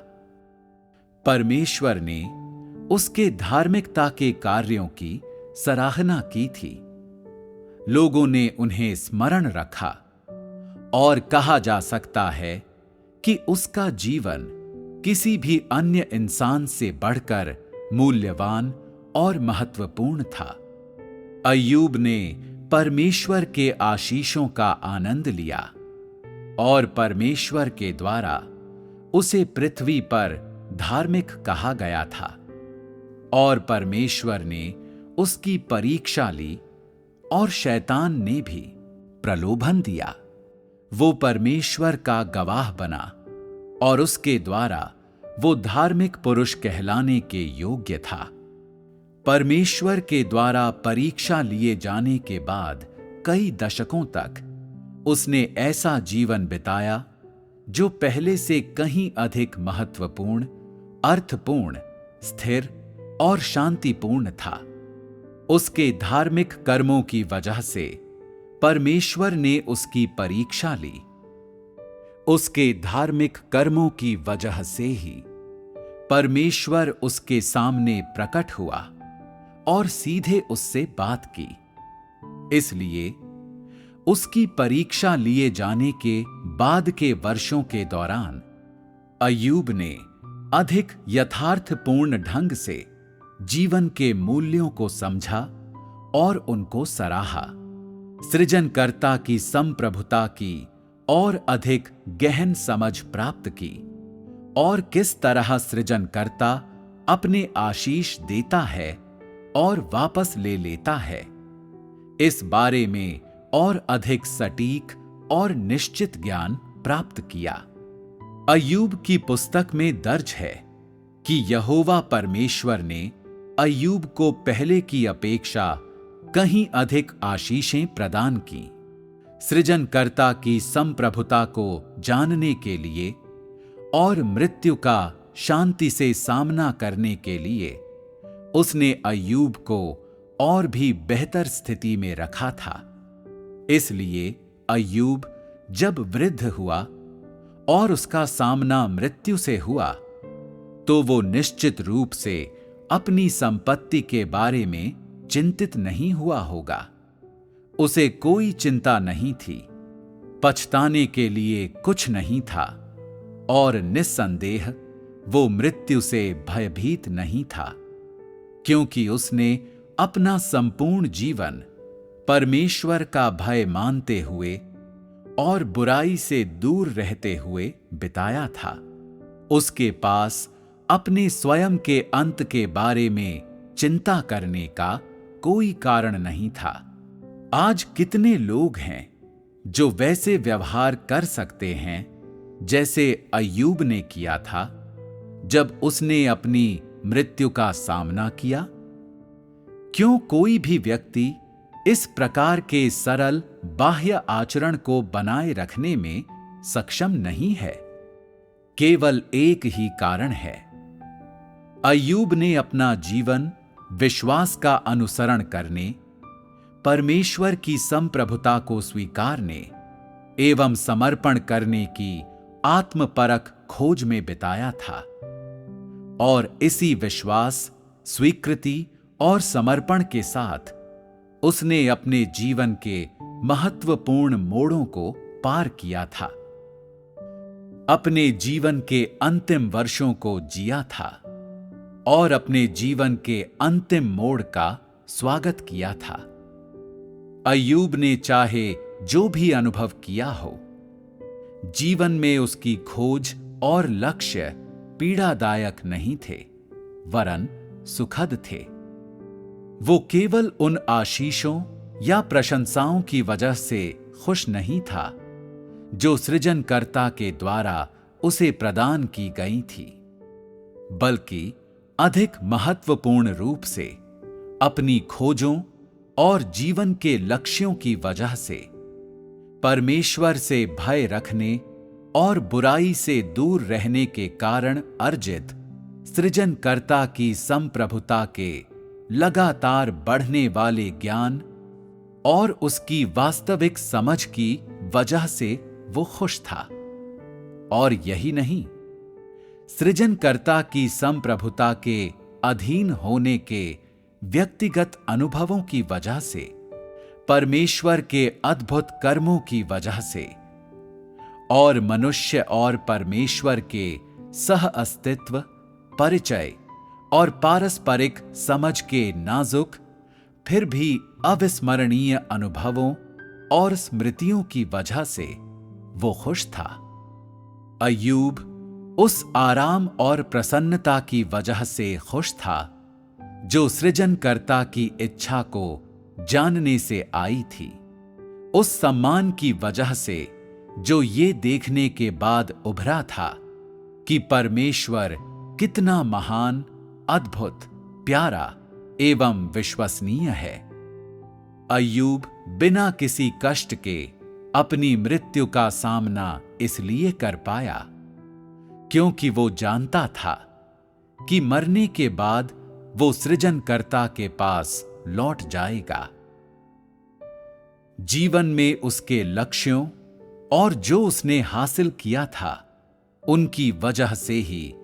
परमेश्वर ने उसके धार्मिकता के कार्यों की सराहना की थी। लोगों ने उन्हें स्मरण रखा और कहा जा सकता है कि उसका जीवन किसी भी अन्य इंसान से बढ़कर मूल्यवान और महत्वपूर्ण था। अय्यूब ने परमेश्वर के आशीषों का आनंद लिया और परमेश्वर के द्वारा उसे पृथ्वी पर धार्मिक कहा गया था और परमेश्वर ने उसकी परीक्षा ली और शैतान ने भी प्रलोभन दिया। वो परमेश्वर का गवाह बना और उसके द्वारा वो धार्मिक पुरुष कहलाने के योग्य था। परमेश्वर के द्वारा परीक्षा लिए जाने के बाद कई दशकों तक उसने ऐसा जीवन बिताया जो पहले से कहीं अधिक महत्वपूर्ण, अर्थपूर्ण, स्थिर और शांतिपूर्ण था। उसके धार्मिक कर्मों की वजह से परमेश्वर ने उसकी परीक्षा ली। उसके धार्मिक कर्मों की वजह से ही परमेश्वर उसके सामने प्रकट हुआ और सीधे उससे बात की। इसलिए उसकी परीक्षा लिए जाने के बाद के वर्षों के दौरान अय्यूब ने अधिक यथार्थपूर्ण ढंग से जीवन के मूल्यों को समझा और उनको सराहा। सृजनकर्ता की संप्रभुता की और अधिक गहन समझ प्राप्त की और किस तरह सृजनकर्ता अपने आशीष देता है और वापस ले लेता है, इस बारे में और अधिक सटीक और निश्चित ज्ञान प्राप्त किया। अय्यूब की पुस्तक में दर्ज है कि यहोवा परमेश्वर ने अय्यूब को पहले की अपेक्षा कहीं अधिक आशीषें प्रदान की। सृजनकर्ता की संप्रभुता को जानने के लिए और मृत्यु का शांति से सामना करने के लिए उसने अय्यूब को और भी बेहतर स्थिति में रखा था। इसलिए अय्यूब जब वृद्ध हुआ और उसका सामना मृत्यु से हुआ, तो वो निश्चित रूप से अपनी संपत्ति के बारे में चिंतित नहीं हुआ होगा। उसे कोई चिंता नहीं थी, पछताने के लिए कुछ नहीं था और निस्संदेह वो मृत्यु से भयभीत नहीं था, क्योंकि उसने अपना संपूर्ण जीवन परमेश्वर का भय मानते हुए और बुराई से दूर रहते हुए बिताया था। उसके पास अपने स्वयं के अंत के बारे में चिंता करने का कोई कारण नहीं था। आज कितने लोग हैं जो वैसे व्यवहार कर सकते हैं जैसे अय्यूब ने किया था जब उसने अपनी मृत्यु का सामना किया? क्यों कोई भी व्यक्ति इस प्रकार के सरल बाह्य आचरण को बनाए रखने में सक्षम नहीं है? केवल एक ही कारण है। अय्यूब ने अपना जीवन विश्वास का अनुसरण करने, परमेश्वर की संप्रभुता को स्वीकारने एवं समर्पण करने की आत्मपरक खोज में बिताया था और इसी विश्वास, स्वीकृति और समर्पण के साथ उसने अपने जीवन के महत्वपूर्ण मोड़ों को पार किया था, अपने जीवन के अंतिम वर्षों को जिया था और अपने जीवन के अंतिम मोड़ का स्वागत किया था। अय्यूब ने चाहे जो भी अनुभव किया हो, जीवन में उसकी खोज और लक्ष्य पीड़ादायक नहीं थे, वरन सुखद थे। वो केवल उन आशीषों या प्रशंसाओं की वजह से खुश नहीं था जो सृजनकर्ता के द्वारा उसे प्रदान की गई थी, बल्कि अधिक महत्वपूर्ण रूप से अपनी खोजों और जीवन के लक्ष्यों की वजह से परमेश्वर से भय रखने और बुराई से दूर रहने के कारण अर्जित सृजनकर्ता की संप्रभुता के लगातार बढ़ने वाले ज्ञान और उसकी वास्तविक समझ की वजह से वो खुश था। और यही नहीं, सृजनकर्ता की संप्रभुता के अधीन होने के व्यक्तिगत अनुभवों की वजह से, परमेश्वर के अद्भुत कर्मों की वजह से और मनुष्य और परमेश्वर के सह अस्तित्व, परिचय और पारस्परिक समझ के नाजुक फिर भी अविस्मरणीय अनुभवों और स्मृतियों की वजह से वो खुश था। अय्यूब उस आराम और प्रसन्नता की वजह से खुश था जो सृजनकर्ता की इच्छा को जानने से आई थी, उस सम्मान की वजह से जो ये देखने के बाद उभरा था कि परमेश्वर कितना महान, अद्भुत, प्यारा एवं विश्वसनीय है। अय्यूब बिना किसी कष्ट के अपनी मृत्यु का सामना इसलिए कर पाया क्योंकि वो जानता था कि मरने के बाद वो सृजनकर्ता के पास लौट जाएगा। जीवन में उसके लक्ष्यों और जो उसने हासिल किया था, उनकी वजह से ही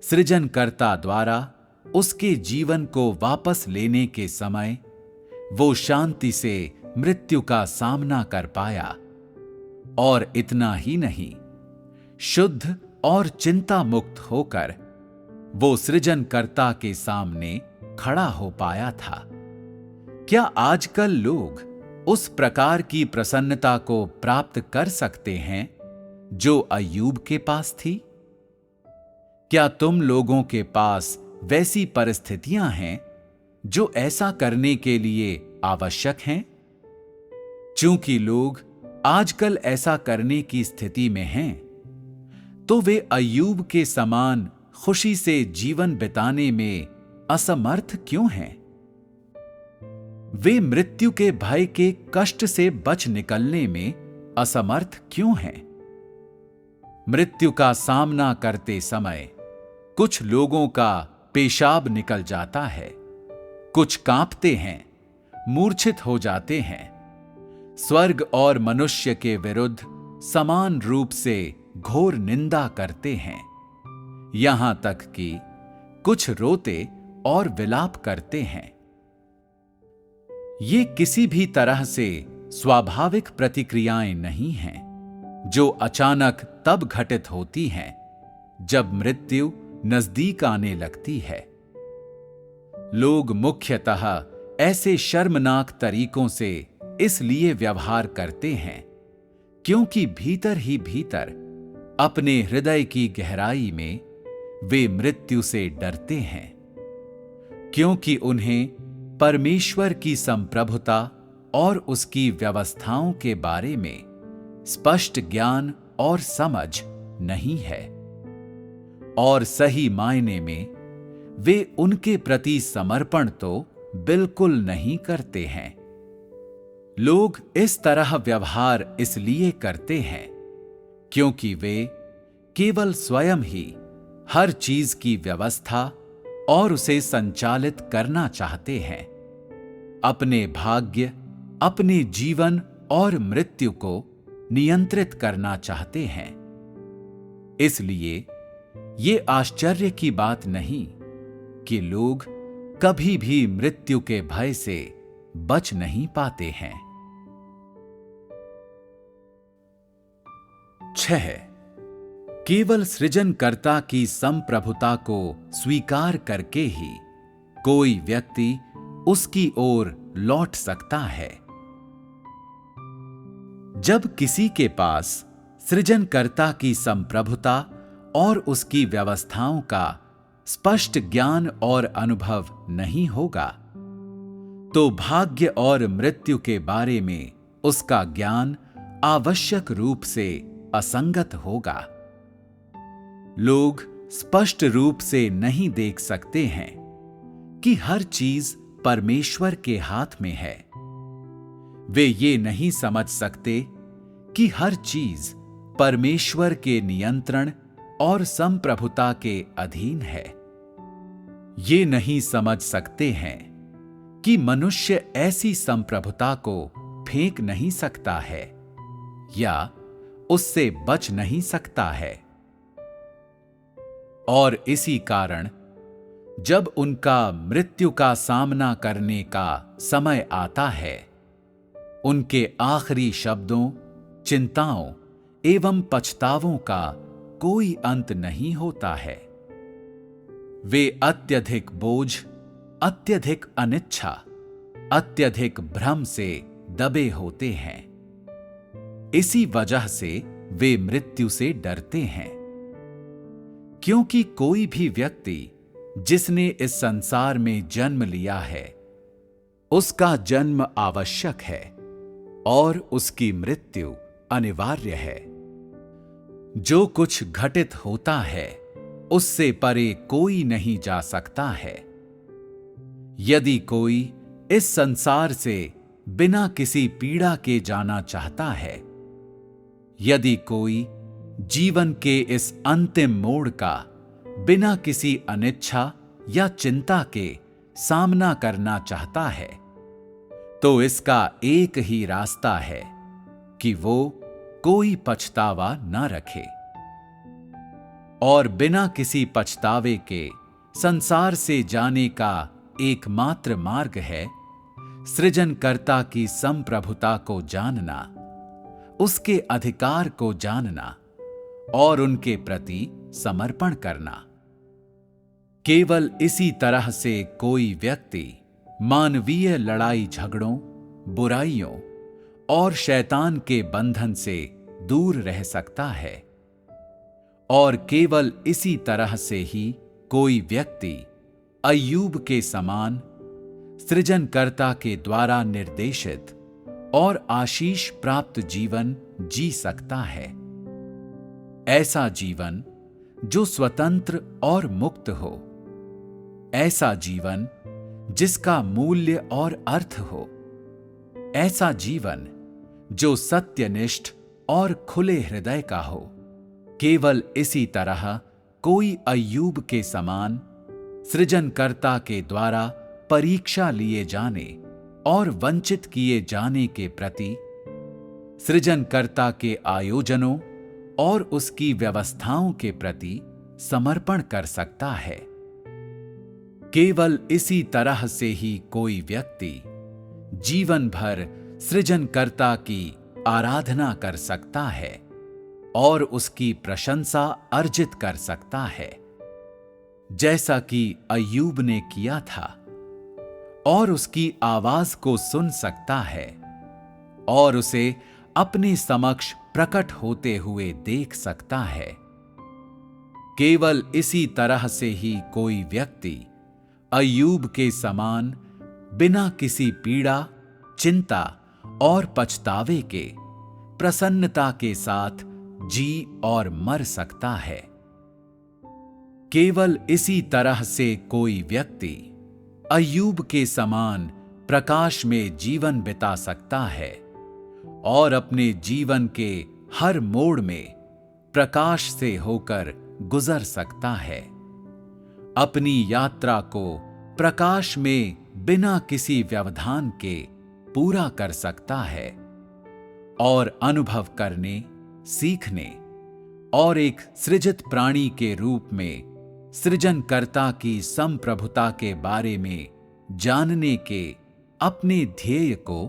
सृजनकर्ता द्वारा उसके जीवन को वापस लेने के समय वो शांति से मृत्यु का सामना कर पाया। और इतना ही नहीं, शुद्ध और चिंता मुक्त होकर वो सृजनकर्ता के सामने खड़ा हो पाया था। क्या आजकल लोग उस प्रकार की प्रसन्नता को प्राप्त कर सकते हैं जो अय्यूब के पास थी? क्या तुम लोगों के पास वैसी परिस्थितियां हैं जो ऐसा करने के लिए आवश्यक हैं? चूंकि लोग आजकल ऐसा करने की स्थिति में हैं, तो वे अय्यूब के समान खुशी से जीवन बिताने में असमर्थ क्यों हैं? वे मृत्यु के भय के कष्ट से बच निकलने में असमर्थ क्यों हैं? मृत्यु का सामना करते समय कुछ लोगों का पेशाब निकल जाता है, कुछ कांपते हैं, मूर्छित हो जाते हैं, स्वर्ग और मनुष्य के विरुद्ध समान रूप से घोर निंदा करते हैं, यहां तक कि कुछ रोते और विलाप करते हैं। ये किसी भी तरह से स्वाभाविक प्रतिक्रियाएं नहीं हैं, जो अचानक तब घटित होती हैं जब मृत्यु नजदीक आने लगती है। लोग मुख्यतः ऐसे शर्मनाक तरीकों से इसलिए व्यवहार करते हैं क्योंकि भीतर ही भीतर अपने हृदय की गहराई में वे मृत्यु से डरते हैं, क्योंकि उन्हें परमेश्वर की संप्रभुता और उसकी व्यवस्थाओं के बारे में स्पष्ट ज्ञान और समझ नहीं है, और सही मायने में वे उनके प्रति समर्पण तो बिल्कुल नहीं करते हैं। लोग इस तरह व्यवहार इसलिए करते हैं क्योंकि वे केवल स्वयं ही हर चीज की व्यवस्था और उसे संचालित करना चाहते हैं, अपने भाग्य, अपने जीवन और मृत्यु को नियंत्रित करना चाहते हैं। इसलिए ये आश्चर्य की बात नहीं कि लोग कभी भी मृत्यु के भय से बच नहीं पाते हैं। 6. केवल सृजनकर्ता की संप्रभुता को स्वीकार करके ही कोई व्यक्ति उसकी ओर लौट सकता है। जब किसी के पास सृजनकर्ता की संप्रभुता और उसकी व्यवस्थाओं का स्पष्ट ज्ञान और अनुभव नहीं होगा, तो भाग्य और मृत्यु के बारे में उसका ज्ञान आवश्यक रूप से असंगत होगा। लोग स्पष्ट रूप से नहीं देख सकते हैं कि हर चीज परमेश्वर के हाथ में है। वे ये नहीं समझ सकते कि हर चीज परमेश्वर के नियंत्रण और संप्रभुता के अधीन है। ये नहीं समझ सकते हैं कि मनुष्य ऐसी संप्रभुता को फेंक नहीं सकता है या उससे बच नहीं सकता है। और इसी कारण जब उनका मृत्यु का सामना करने का समय आता है, उनके आखिरी शब्दों, चिंताओं एवं पछतावों का कोई अंत नहीं होता है। वे अत्यधिक बोझ, अत्यधिक अनिच्छा, अत्यधिक भ्रम से दबे होते हैं। इसी वजह से वे मृत्यु से डरते हैं, क्योंकि कोई भी व्यक्ति जिसने इस संसार में जन्म लिया है, उसका जन्म आवश्यक है और उसकी मृत्यु अनिवार्य है। जो कुछ घटित होता है उससे परे कोई नहीं जा सकता है। यदि कोई इस संसार से बिना किसी पीड़ा के जाना चाहता है, यदि कोई जीवन के इस अंतिम मोड़ का बिना किसी अनिच्छा या चिंता के सामना करना चाहता है, तो इसका एक ही रास्ता है कि वो कोई पछतावा न रखे और बिना किसी पछतावे के संसार से जाने का एकमात्र मार्ग है सृजनकर्ता की संप्रभुता को जानना, उसके अधिकार को जानना और उनके प्रति समर्पण करना। केवल इसी तरह से कोई व्यक्ति मानवीय लड़ाई झगड़ों, बुराइयों और शैतान के बंधन से दूर रह सकता है और केवल इसी तरह से ही कोई व्यक्ति अय्यूब के समान सृजनकर्ता के द्वारा निर्देशित और आशीष प्राप्त जीवन जी सकता है। ऐसा जीवन जो स्वतंत्र और मुक्त हो, ऐसा जीवन जिसका मूल्य और अर्थ हो, ऐसा जीवन जो सत्यनिष्ठ और खुले हृदय का हो। केवल इसी तरह कोई अय्यूब के समान सृजनकर्ता के द्वारा परीक्षा लिए जाने और वंचित किए जाने के प्रति, सृजनकर्ता के आयोजनों और उसकी व्यवस्थाओं के प्रति समर्पण कर सकता है। केवल इसी तरह से ही कोई व्यक्ति जीवन भर सृजनकर्ता की आराधना कर सकता है और उसकी प्रशंसा अर्जित कर सकता है, जैसा कि अय्यूब ने किया था, और उसकी आवाज को सुन सकता है और उसे अपने समक्ष प्रकट होते हुए देख सकता है। केवल इसी तरह से ही कोई व्यक्ति अय्यूब के समान बिना किसी पीड़ा, चिंता और पछतावे के प्रसन्नता के साथ जी और मर सकता है। केवल इसी तरह से कोई व्यक्ति अय्यूब के समान प्रकाश में जीवन बिता सकता है और अपने जीवन के हर मोड़ में प्रकाश से होकर गुजर सकता है। अपनी यात्रा को प्रकाश में बिना किसी व्यवधान के पूरा कर सकता है और अनुभव करने, सीखने और एक सृजित प्राणी के रूप में सृजनकर्ता की संप्रभुता के बारे में जानने के अपने ध्येय को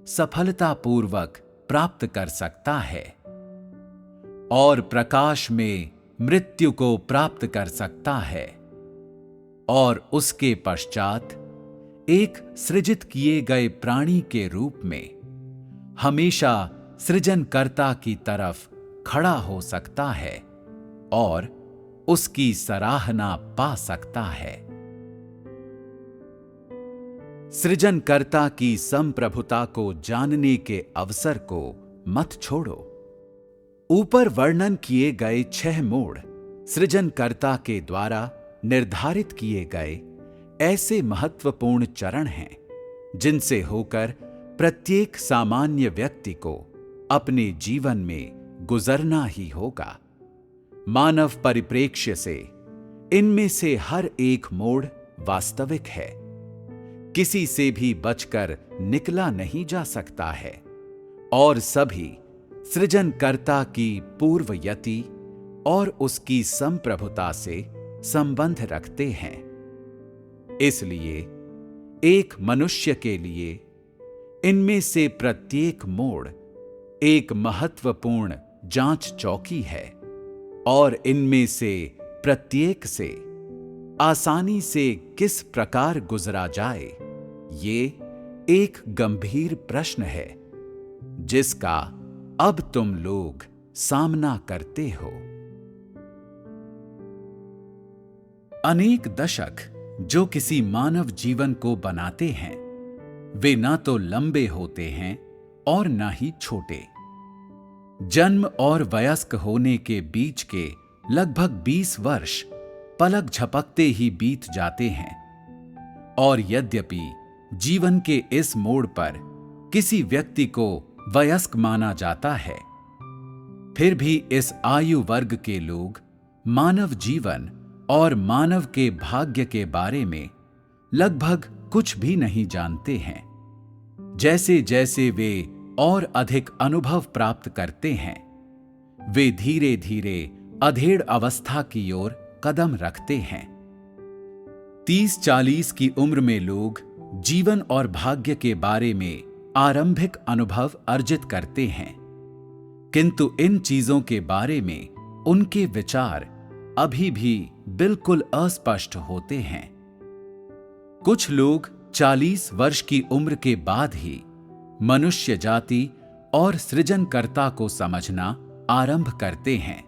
सफलतापूर्वक प्राप्त कर सकता है और प्रकाश में मृत्यु को प्राप्त कर सकता है और उसके पश्चात एक सृजित किए गए प्राणी के रूप में हमेशा सृजनकर्ता की तरफ खड़ा हो सकता है और उसकी सराहना पा सकता है। सृजनकर्ता की संप्रभुता को जानने के अवसर को मत छोड़ो। ऊपर वर्णन किए गए 6 मोड़ सृजनकर्ता के द्वारा निर्धारित किए गए ऐसे महत्वपूर्ण चरण हैं जिनसे होकर प्रत्येक सामान्य व्यक्ति को अपने जीवन में गुजरना ही होगा। मानव परिप्रेक्ष्य से इनमें से हर एक मोड़ वास्तविक है, किसी से भी बचकर निकला नहीं जा सकता है और सभी सृजनकर्ता की पूर्वयति और उसकी संप्रभुता से संबंध रखते हैं। इसलिए एक मनुष्य के लिए इनमें से प्रत्येक मोड़ एक महत्वपूर्ण जांच चौकी है और इनमें से प्रत्येक से आसानी से किस प्रकार गुजरा जाए, ये एक गंभीर प्रश्न है जिसका अब तुम लोग सामना करते हो। अनेक दशक जो किसी मानव जीवन को बनाते हैं, वे ना तो लंबे होते हैं और ना ही छोटे। जन्म और वयस्क होने के बीच के लगभग 20 वर्ष पलक झपकते ही बीत जाते हैं और यद्यपि जीवन के इस मोड़ पर किसी व्यक्ति को वयस्क माना जाता है, फिर भी इस आयु वर्ग के लोग मानव जीवन और मानव के भाग्य के बारे में लगभग कुछ भी नहीं जानते हैं। जैसे जैसे वे और अधिक अनुभव प्राप्त करते हैं, वे धीरे धीरे अधेड़ अवस्था की ओर कदम रखते हैं। 30-40 की उम्र में लोग जीवन और भाग्य के बारे में आरंभिक अनुभव अर्जित करते हैं, किंतु इन चीजों के बारे में उनके विचार अभी भी बिल्कुल अस्पष्ट होते हैं। कुछ लोग 40 वर्ष की उम्र के बाद ही मनुष्य जाति और सृजनकर्ता को समझना आरंभ करते हैं,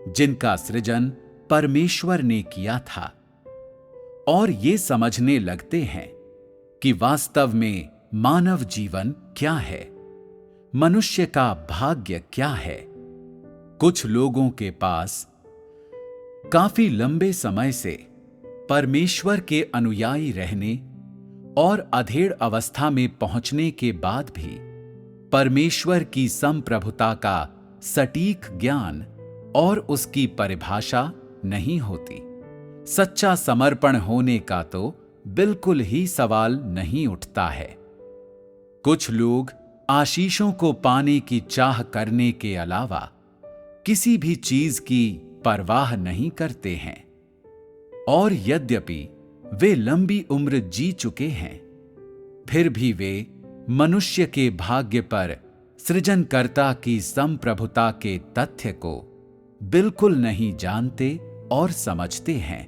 जिनका सृजन परमेश्वर ने किया था, और ये समझने लगते हैं कि वास्तव में मानव जीवन क्या है, मनुष्य का भाग्य क्या है। कुछ लोगों के पास काफी लंबे समय से परमेश्वर के अनुयायी रहने और अधेड़ अवस्था में पहुंचने के बाद भी परमेश्वर की संप्रभुता का सटीक ज्ञान और उसकी परिभाषा नहीं होती। सच्चा समर्पण होने का तो बिल्कुल ही सवाल नहीं उठता है। कुछ लोग आशीषों को पाने की चाह करने के अलावा किसी भी चीज की परवाह नहीं करते हैं, और यद्यपि वे लंबी उम्र जी चुके हैं, फिर भी वे मनुष्य के भाग्य पर सृजनकर्ता की संप्रभुता के तथ्य को बिल्कुल नहीं जानते और समझते हैं,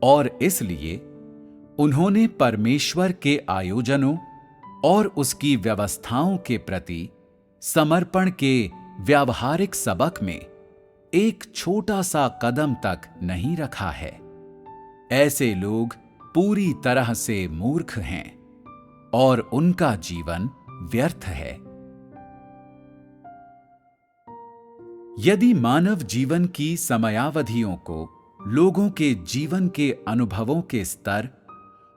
और इसलिए उन्होंने परमेश्वर के आयोजनों और उसकी व्यवस्थाओं के प्रति समर्पण के व्यावहारिक सबक में एक छोटा सा कदम तक नहीं रखा है। ऐसे लोग पूरी तरह से मूर्ख हैं और उनका जीवन व्यर्थ है। यदि मानव जीवन की समयावधियों को लोगों के जीवन के अनुभवों के स्तर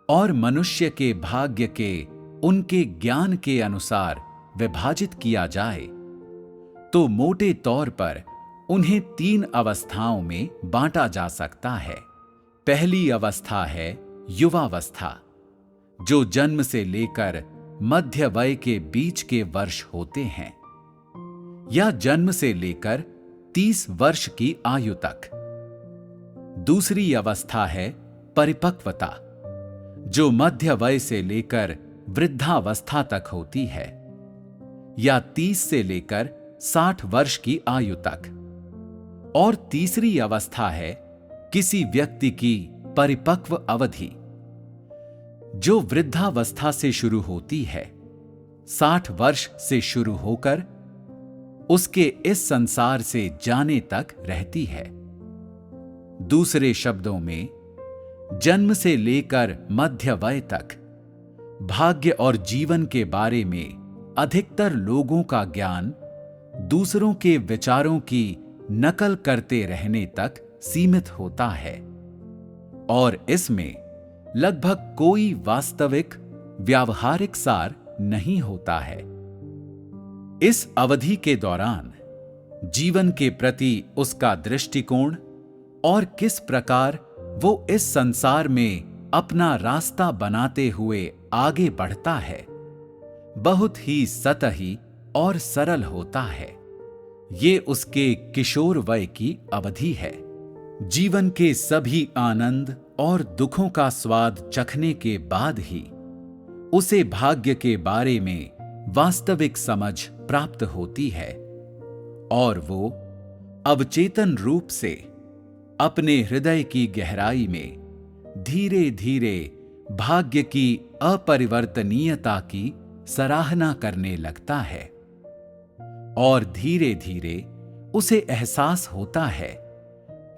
और मनुष्य के भाग्य के उनके ज्ञान के अनुसार विभाजित किया जाए, तो मोटे तौर पर उन्हें 3 अवस्थाओं में बांटा जा सकता है। पहली अवस्था है युवावस्था, जो जन्म से लेकर मध्य वय के बीच के वर्ष होते हैं, या जन्म से लेकर 30 वर्ष की आयु तक। दूसरी अवस्था है परिपक्वता, जो मध्य वय से लेकर वृद्धावस्था तक होती है, या 30 से लेकर 60 वर्ष की आयु तक। और तीसरी अवस्था है किसी व्यक्ति की परिपक्व अवधि, जो वृद्धावस्था से शुरू होती है, 60 वर्ष से शुरू होकर उसके इस संसार से जाने तक रहती है। दूसरे शब्दों में, जन्म से लेकर मध्य वय तक भाग्य और जीवन के बारे में अधिकतर लोगों का ज्ञान दूसरों के विचारों की नकल करते रहने तक सीमित होता है, और इसमें लगभग कोई वास्तविक व्यावहारिक सार नहीं होता है। इस अवधि के दौरान जीवन के प्रति उसका दृष्टिकोण और किस प्रकार वो इस संसार में अपना रास्ता बनाते हुए आगे बढ़ता है, बहुत ही सतही और सरल होता है। ये उसके किशोर वय की अवधि है। जीवन के सभी आनंद और दुखों का स्वाद चखने के बाद ही उसे भाग्य के बारे में वास्तविक समझ प्राप्त होती है, और वो अवचेतन रूप से अपने हृदय की गहराई में धीरे धीरे भाग्य की अपरिवर्तनीयता की सराहना करने लगता है, और धीरे धीरे उसे एहसास होता है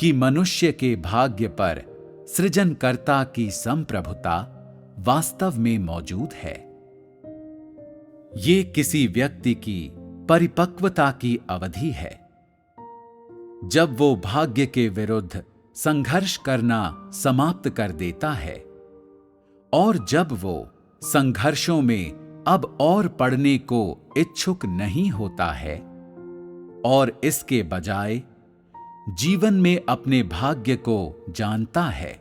कि मनुष्य के भाग्य पर सृजनकर्ता की संप्रभुता वास्तव में मौजूद है। ये किसी व्यक्ति की परिपक्वता की अवधि है, जब वो भाग्य के विरुद्ध संघर्ष करना समाप्त कर देता है, और जब वो संघर्षों में अब और पड़ने को इच्छुक नहीं होता है, और इसके बजाय जीवन में अपने भाग्य को जानता है,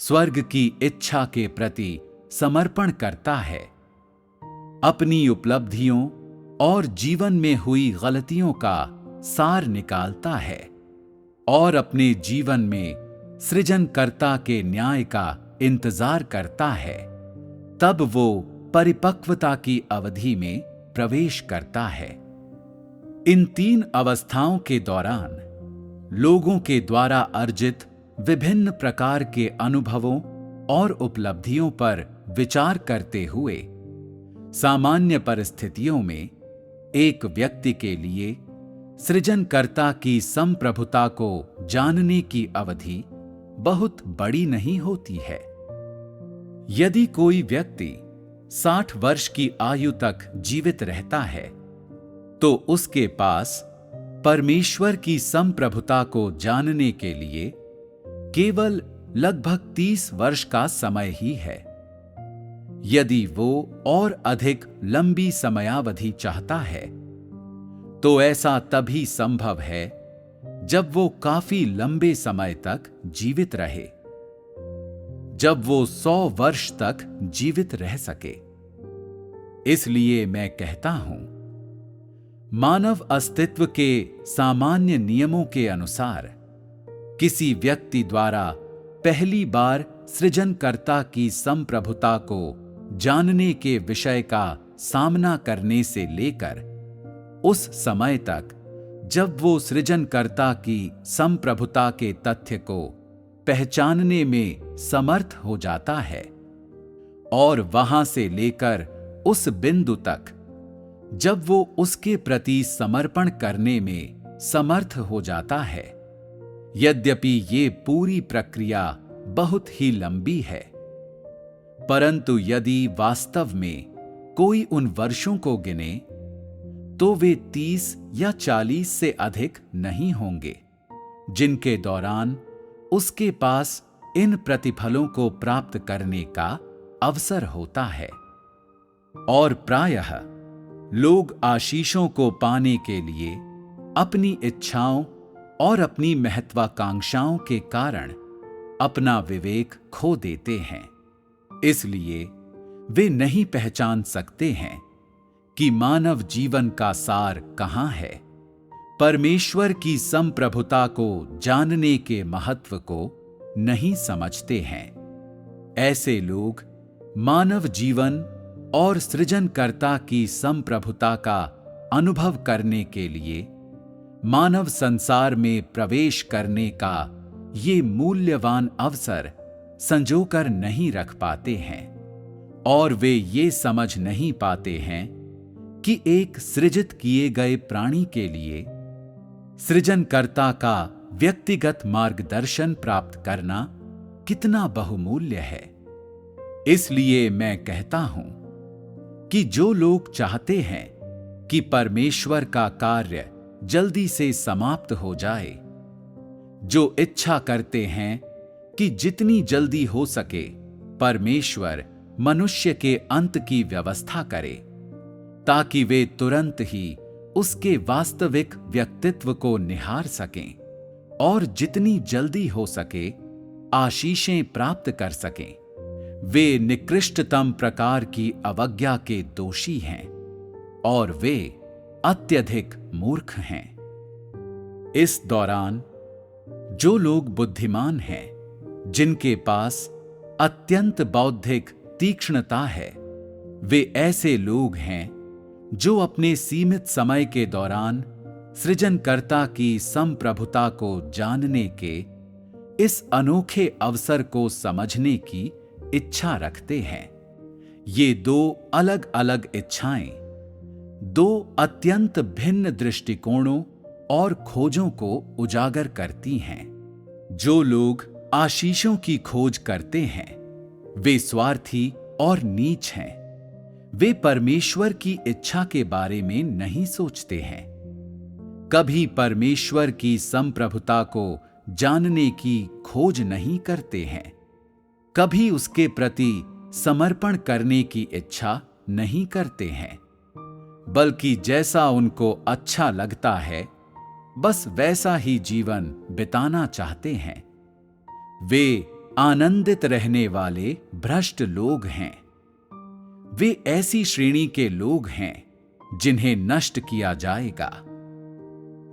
स्वर्ग की इच्छा के प्रति समर्पण करता है, अपनी उपलब्धियों और जीवन में हुई गलतियों का सार निकालता है और अपने जीवन में सृजनकर्ता के न्याय का इंतजार करता है, तब वो परिपक्वता की अवधि में प्रवेश करता है। इन 3 अवस्थाओं के दौरान लोगों के द्वारा अर्जित विभिन्न प्रकार के अनुभवों और उपलब्धियों पर विचार करते हुए सामान्य परिस्थितियों में एक व्यक्ति के लिए सृजनकर्ता की संप्रभुता को जानने की अवधि बहुत बड़ी नहीं होती है। यदि कोई व्यक्ति 60 वर्ष की आयु तक जीवित रहता है तो उसके पास परमेश्वर की संप्रभुता को जानने के लिए केवल लगभग 30 वर्ष का समय ही है। यदि वो और अधिक लंबी समयावधि चाहता है तो ऐसा तभी संभव है जब वो काफी लंबे समय तक जीवित रहे, जब वो 100 वर्ष तक जीवित रह सके। इसलिए मैं कहता हूं, मानव अस्तित्व के सामान्य नियमों के अनुसार किसी व्यक्ति द्वारा पहली बार सृजनकर्ता की संप्रभुता को जानने के विषय का सामना करने से लेकर उस समय तक जब वो सृजनकर्ता की संप्रभुता के तथ्य को पहचानने में समर्थ हो जाता है और वहां से लेकर उस बिंदु तक जब वो उसके प्रति समर्पण करने में समर्थ हो जाता है, यद्यपि ये पूरी प्रक्रिया बहुत ही लंबी है, परंतु यदि वास्तव में कोई उन वर्षों को गिने तो वे 30 या 40 से अधिक नहीं होंगे जिनके दौरान उसके पास इन प्रतिफलों को प्राप्त करने का अवसर होता है। और प्रायः लोग आशीषों को पाने के लिए अपनी इच्छाओं और अपनी महत्वाकांक्षाओं के कारण अपना विवेक खो देते हैं। इसलिए वे नहीं पहचान सकते हैं कि मानव जीवन का सार कहां है, परमेश्वर की संप्रभुता को जानने के महत्व को नहीं समझते हैं। ऐसे लोग मानव जीवन और सृजनकर्ता की संप्रभुता का अनुभव करने के लिए मानव संसार में प्रवेश करने का ये मूल्यवान अवसर संजोकर नहीं रख पाते हैं और वे ये समझ नहीं पाते हैं कि एक सृजित किए गए प्राणी के लिए सृजनकर्ता का व्यक्तिगत मार्गदर्शन प्राप्त करना कितना बहुमूल्य है। इसलिए मैं कहता हूं कि जो लोग चाहते हैं कि परमेश्वर का कार्य जल्दी से समाप्त हो जाए, जो इच्छा करते हैं कि जितनी जल्दी हो सके परमेश्वर मनुष्य के अंत की व्यवस्था करे ताकि वे तुरंत ही उसके वास्तविक व्यक्तित्व को निहार सकें और जितनी जल्दी हो सके आशीषें प्राप्त कर सकें, वे निकृष्टतम प्रकार की अवज्ञा के दोषी हैं और वे अत्यधिक मूर्ख हैं। इस दौरान जो लोग बुद्धिमान हैं, जिनके पास अत्यंत बौद्धिक तीक्ष्णता है, वे ऐसे लोग हैं जो अपने सीमित समय के दौरान सृजनकर्ता की संप्रभुता को जानने के इस अनोखे अवसर को समझने की इच्छा रखते हैं। ये 2 अलग अलग इच्छाएं 2 अत्यंत भिन्न दृष्टिकोणों और खोजों को उजागर करती हैं। जो लोग आशीषों की खोज करते हैं वे स्वार्थी और नीच हैं। वे परमेश्वर की इच्छा के बारे में नहीं सोचते हैं, कभी परमेश्वर की संप्रभुता को जानने की खोज नहीं करते हैं, कभी उसके प्रति समर्पण करने की इच्छा नहीं करते हैं, बल्कि जैसा उनको अच्छा लगता है बस वैसा ही जीवन बिताना चाहते हैं। वे आनंदित रहने वाले भ्रष्ट लोग हैं। वे ऐसी श्रेणी के लोग हैं जिन्हें नष्ट किया जाएगा।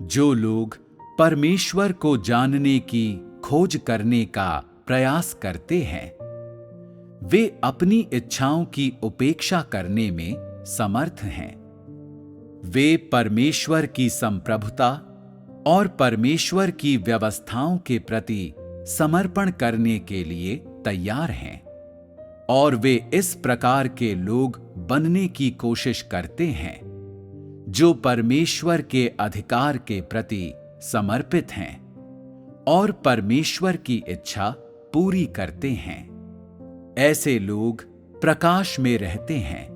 जो लोग परमेश्वर को जानने की खोज करने का प्रयास करते हैं, वे अपनी इच्छाओं की उपेक्षा करने में समर्थ हैं। वे परमेश्वर की संप्रभुता और परमेश्वर की व्यवस्थाओं के प्रति समर्पण करने के लिए तैयार हैं, और वे इस प्रकार के लोग बनने की कोशिश करते हैं जो परमेश्वर के अधिकार के प्रति समर्पित हैं और परमेश्वर की इच्छा पूरी करते हैं। ऐसे लोग प्रकाश में रहते हैं,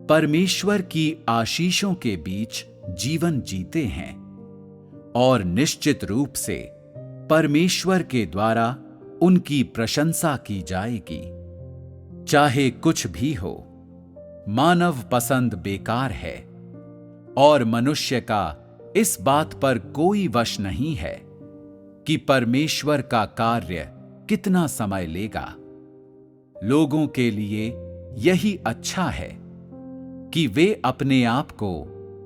परमेश्वर की आशीषों के बीच जीवन जीते हैं और निश्चित रूप से परमेश्वर के द्वारा उनकी प्रशंसा की जाएगी। चाहे कुछ भी हो, मानव पसंद बेकार है और मनुष्य का इस बात पर कोई वश नहीं है कि परमेश्वर का कार्य कितना समय लेगा। लोगों के लिए यही अच्छा है कि वे अपने आप को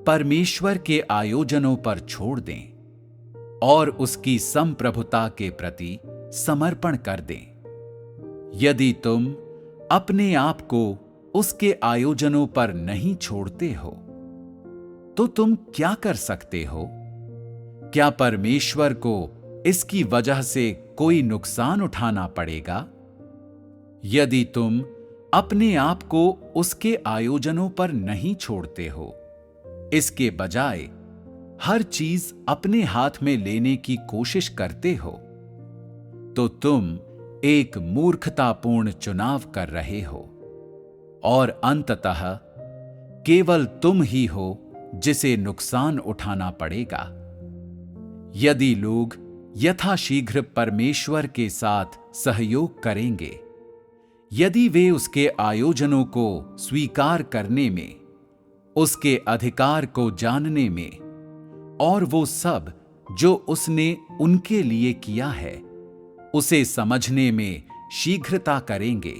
परमेश्वर के आयोजनों पर छोड़ दें और उसकी संप्रभुता के प्रति समर्पण कर दें। यदि तुम अपने आप को उसके आयोजनों पर नहीं छोड़ते हो, तो तुम क्या कर सकते हो? क्या परमेश्वर को इसकी वजह से कोई नुकसान उठाना पड़ेगा? यदि तुम अपने आप को उसके आयोजनों पर नहीं छोड़ते हो, इसके बजाय हर चीज अपने हाथ में लेने की कोशिश करते हो, तो तुम एक मूर्खतापूर्ण चुनाव कर रहे हो और अंततः केवल तुम ही हो जिसे नुकसान उठाना पड़ेगा। यदि लोग यथाशीघ्र परमेश्वर के साथ सहयोग करेंगे, यदि वे उसके आयोजनों को स्वीकार करने में, उसके अधिकार को जानने में और वो सब जो उसने उनके लिए किया है उसे समझने में शीघ्रता करेंगे,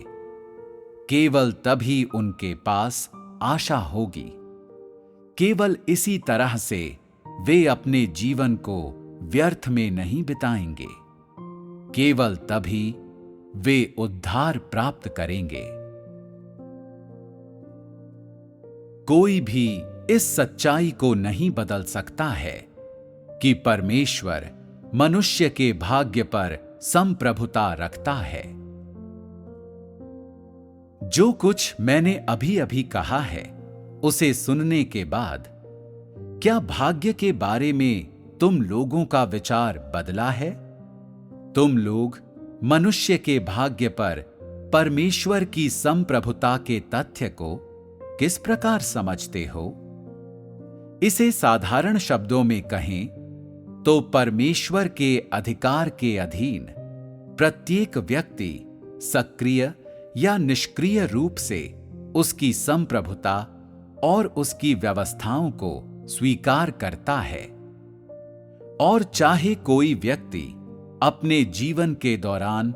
केवल तभी उनके पास आशा होगी। केवल इसी तरह से वे अपने जीवन को व्यर्थ में नहीं बिताएंगे। केवल तभी वे उद्धार प्राप्त करेंगे। कोई भी इस सच्चाई को नहीं बदल सकता है कि परमेश्वर मनुष्य के भाग्य पर संप्रभुता रखता है। जो कुछ मैंने अभी अभी कहा है, उसे सुनने के बाद क्या भाग्य के बारे में तुम लोगों का विचार बदला है? तुम लोग मनुष्य के भाग्य पर परमेश्वर की संप्रभुता के तथ्य को किस प्रकार समझते हो? इसे साधारण शब्दों में कहें तो परमेश्वर के अधिकार के अधीन प्रत्येक व्यक्ति सक्रिय या निष्क्रिय रूप से उसकी संप्रभुता और उसकी व्यवस्थाओं को स्वीकार करता है। और चाहे कोई व्यक्ति अपने जीवन के दौरान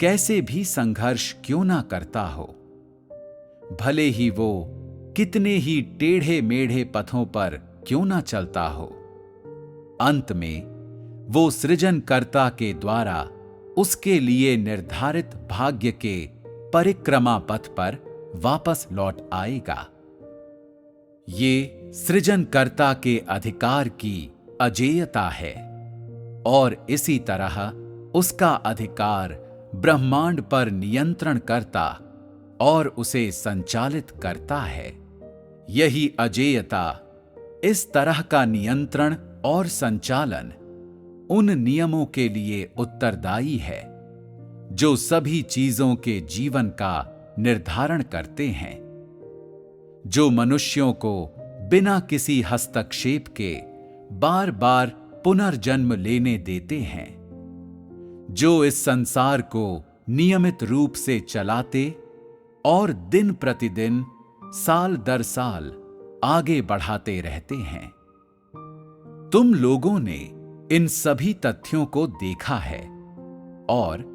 कैसे भी संघर्ष क्यों ना करता हो, भले ही वो कितने ही टेढ़े मेढ़े पथों पर क्यों ना चलता हो, अंत में वो सृजनकर्ता के द्वारा उसके लिए निर्धारित भाग्य के परिक्रमा पथ पर वापस लौट आएगा। ये सृजनकर्ता के अधिकार की अजेयता है और इसी तरह उसका अधिकार ब्रह्मांड पर नियंत्रण करता और उसे संचालित करता है। यही अजेयता, इस तरह का नियंत्रण और संचालन उन नियमों के लिए उत्तरदायी है जो सभी चीजों के जीवन का निर्धारण करते हैं, जो मनुष्यों को बिना किसी हस्तक्षेप के बार बार पुनर्जन्म लेने देते हैं, जो इस संसार को नियमित रूप से चलाते और दिन प्रतिदिन साल दर साल आगे बढ़ाते रहते हैं। तुम लोगों ने इन सभी तथ्यों को देखा है और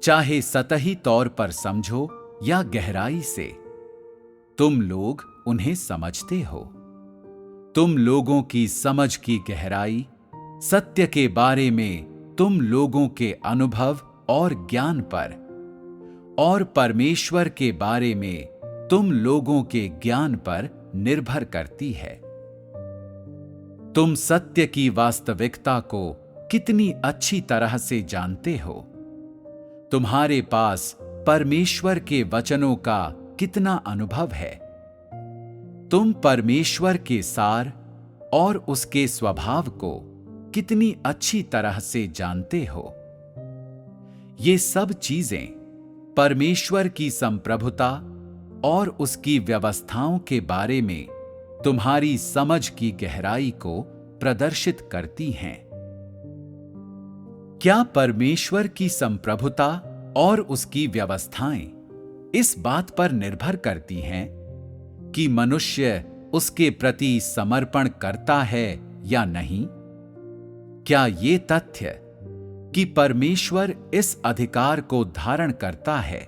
चाहे सतही तौर पर समझो या गहराई से, तुम लोग उन्हें समझते हो। तुम लोगों की समझ की गहराई, सत्य के बारे में तुम लोगों के अनुभव और ज्ञान पर, और परमेश्वर के बारे में तुम लोगों के ज्ञान पर निर्भर करती है। तुम सत्य की वास्तविकता को कितनी अच्छी तरह से जानते हो। तुम्हारे पास परमेश्वर के वचनों का कितना अनुभव है। तुम परमेश्वर के सार और उसके स्वभाव को कितनी अच्छी तरह से जानते हो। ये सब चीजें परमेश्वर की संप्रभुता और उसकी व्यवस्थाओं के बारे में तुम्हारी समझ की गहराई को प्रदर्शित करती हैं। क्या परमेश्वर की संप्रभुता और उसकी व्यवस्थाएं इस बात पर निर्भर करती हैं कि मनुष्य उसके प्रति समर्पण करता है या नहीं? क्या ये तथ्य कि परमेश्वर इस अधिकार को धारण करता है,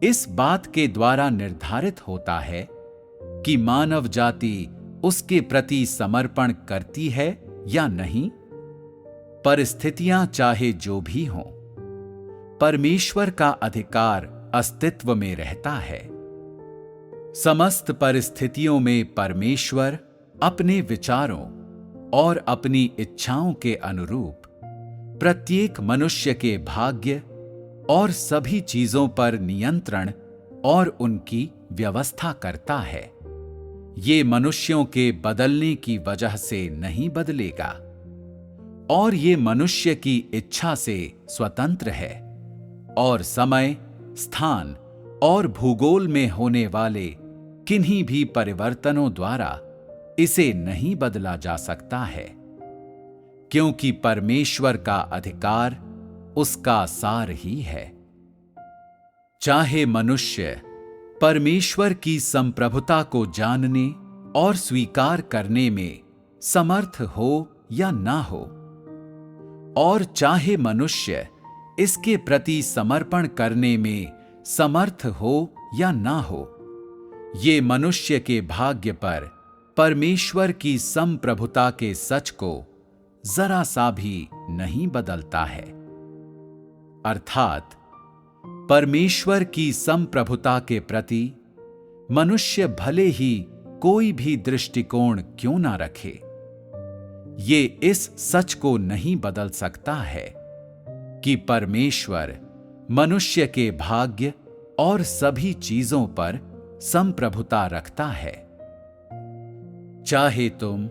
इस बात के द्वारा निर्धारित होता है कि मानव जाति उसके प्रति समर्पण करती है या नहीं? परिस्थितियां चाहे जो भी हों, परमेश्वर का अधिकार अस्तित्व में रहता है। समस्त परिस्थितियों में परमेश्वर अपने विचारों और अपनी इच्छाओं के अनुरूप प्रत्येक मनुष्य के भाग्य और सभी चीजों पर नियंत्रण और उनकी व्यवस्था करता है। ये मनुष्यों के बदलने की वजह से नहीं बदलेगा और ये मनुष्य की इच्छा से स्वतंत्र है और समय, स्थान और भूगोल में होने वाले किन्हीं भी परिवर्तनों द्वारा इसे नहीं बदला जा सकता है, क्योंकि परमेश्वर का अधिकार उसका सार ही है। चाहे मनुष्य परमेश्वर की संप्रभुता को जानने और स्वीकार करने में समर्थ हो या ना हो, और चाहे मनुष्य इसके प्रति समर्पण करने में समर्थ हो या ना हो, ये मनुष्य के भाग्य पर परमेश्वर की संप्रभुता के सच को जरा सा भी नहीं बदलता है। अर्थात परमेश्वर की संप्रभुता के प्रति मनुष्य भले ही कोई भी दृष्टिकोण क्यों ना रखे, ये इस सच को नहीं बदल सकता है कि परमेश्वर मनुष्य के भाग्य और सभी चीजों पर संप्रभुता रखता है। चाहे तुम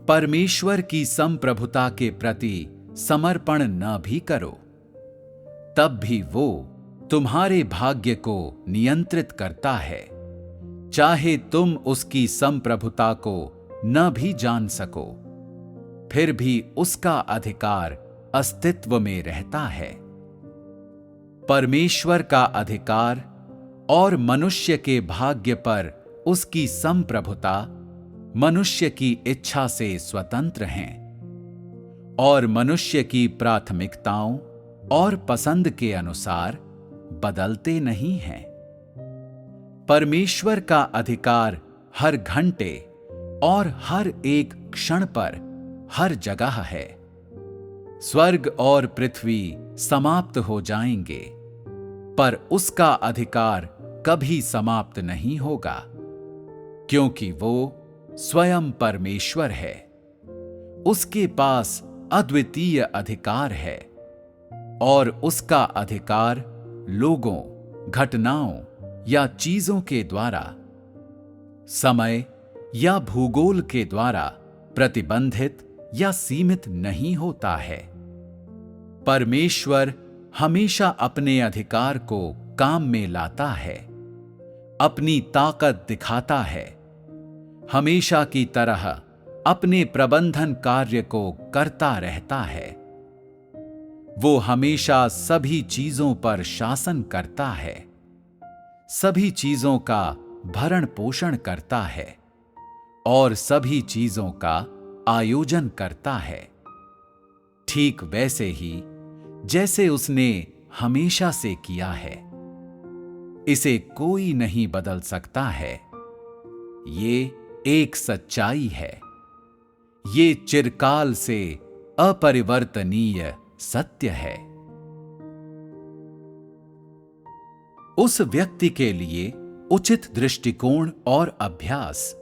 परमेश्वर की संप्रभुता के प्रति समर्पण न भी करो, तब भी वो तुम्हारे भाग्य को नियंत्रित करता है। चाहे तुम उसकी संप्रभुता को न भी जान सको, फिर भी उसका अधिकार अस्तित्व में रहता है। परमेश्वर का अधिकार और मनुष्य के भाग्य पर उसकी संप्रभुता मनुष्य की इच्छा से स्वतंत्र हैं और मनुष्य की प्राथमिकताओं और पसंद के अनुसार बदलते नहीं हैं। परमेश्वर का अधिकार हर घंटे और हर एक क्षण पर हर जगह है। स्वर्ग और पृथ्वी समाप्त हो जाएंगे, पर उसका अधिकार कभी समाप्त नहीं होगा, क्योंकि वो स्वयं परमेश्वर है। उसके पास अद्वितीय अधिकार है और उसका अधिकार लोगों, घटनाओं या चीजों के द्वारा, समय या भूगोल के द्वारा प्रतिबंधित या सीमित नहीं होता है। परमेश्वर हमेशा अपने अधिकार को काम में लाता है, अपनी ताकत दिखाता है, हमेशा की तरह अपने प्रबंधन कार्य को करता रहता है। वो हमेशा सभी चीजों पर शासन करता है, सभी चीजों का भरण पोषण करता है और सभी चीजों का आयोजन करता है, ठीक वैसे ही जैसे उसने हमेशा से किया है। इसे कोई नहीं बदल सकता है। ये एक सच्चाई है। ये चिरकाल से अपरिवर्तनीय सत्य है। उस व्यक्ति के लिए उचित दृष्टिकोण और अभ्यास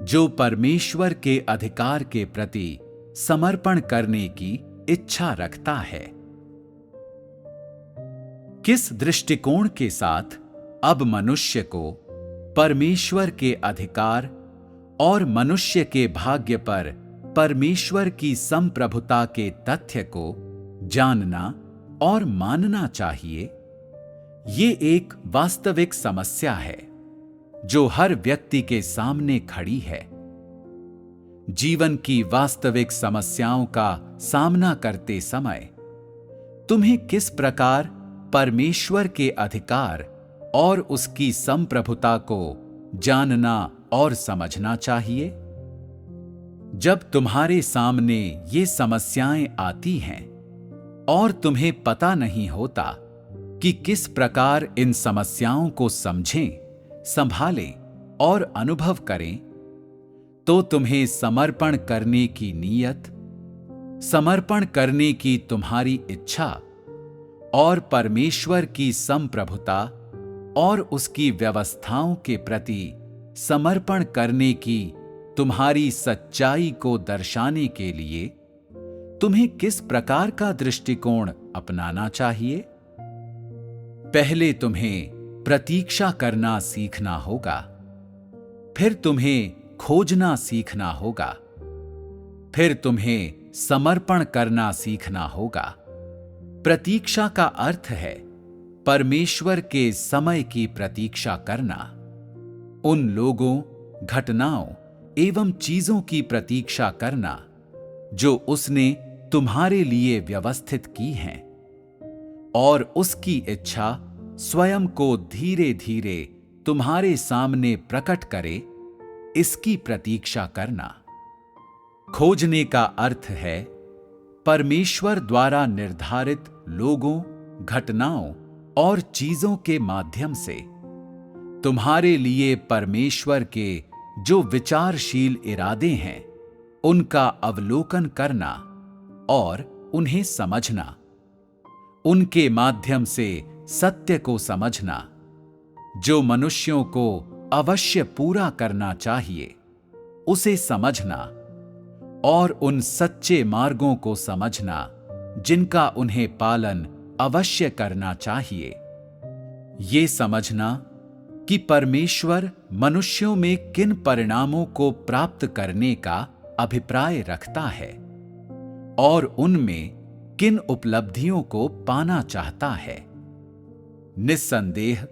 जो परमेश्वर के अधिकार के प्रति समर्पण करने की इच्छा रखता है। किस दृष्टिकोण के साथ अब मनुष्य को परमेश्वर के अधिकार और मनुष्य के भाग्य पर परमेश्वर की संप्रभुता के तथ्य को जानना और मानना चाहिए, ये एक वास्तविक समस्या है जो हर व्यक्ति के सामने खड़ी है। जीवन की वास्तविक समस्याओं का सामना करते समय तुम्हें किस प्रकार परमेश्वर के अधिकार और उसकी संप्रभुता को जानना और समझना चाहिए? जब तुम्हारे सामने ये समस्याएं आती हैं और तुम्हें पता नहीं होता कि किस प्रकार इन समस्याओं को समझें, संभालें और अनुभव करें, तो तुम्हें समर्पण करने की नीयत, समर्पण करने की तुम्हारी इच्छा और परमेश्वर की संप्रभुता और उसकी व्यवस्थाओं के प्रति समर्पण करने की तुम्हारी सच्चाई को दर्शाने के लिए तुम्हें किस प्रकार का दृष्टिकोण अपनाना चाहिए? पहले तुम्हें प्रतीक्षा करना सीखना होगा, फिर तुम्हें खोजना सीखना होगा, फिर तुम्हें समर्पण करना सीखना होगा। प्रतीक्षा का अर्थ है परमेश्वर के समय की प्रतीक्षा करना, उन लोगों, घटनाओं एवं चीजों की प्रतीक्षा करना जो उसने तुम्हारे लिए व्यवस्थित की हैं, और उसकी इच्छा स्वयं को धीरे धीरे तुम्हारे सामने प्रकट करे, इसकी प्रतीक्षा करना। खोजने का अर्थ है परमेश्वर द्वारा निर्धारित लोगों, घटनाओं और चीजों के माध्यम से तुम्हारे लिए परमेश्वर के जो विचारशील इरादे हैं, उनका अवलोकन करना और उन्हें समझना, उनके माध्यम से सत्य को समझना जो मनुष्यों को अवश्य पूरा करना चाहिए, उसे समझना और उन सच्चे मार्गों को समझना जिनका उन्हें पालन अवश्य करना चाहिए। ये समझना कि परमेश्वर मनुष्यों में किन परिणामों को प्राप्त करने का अभिप्राय रखता है और उनमें किन उपलब्धियों को पाना चाहता है। निस्संदेह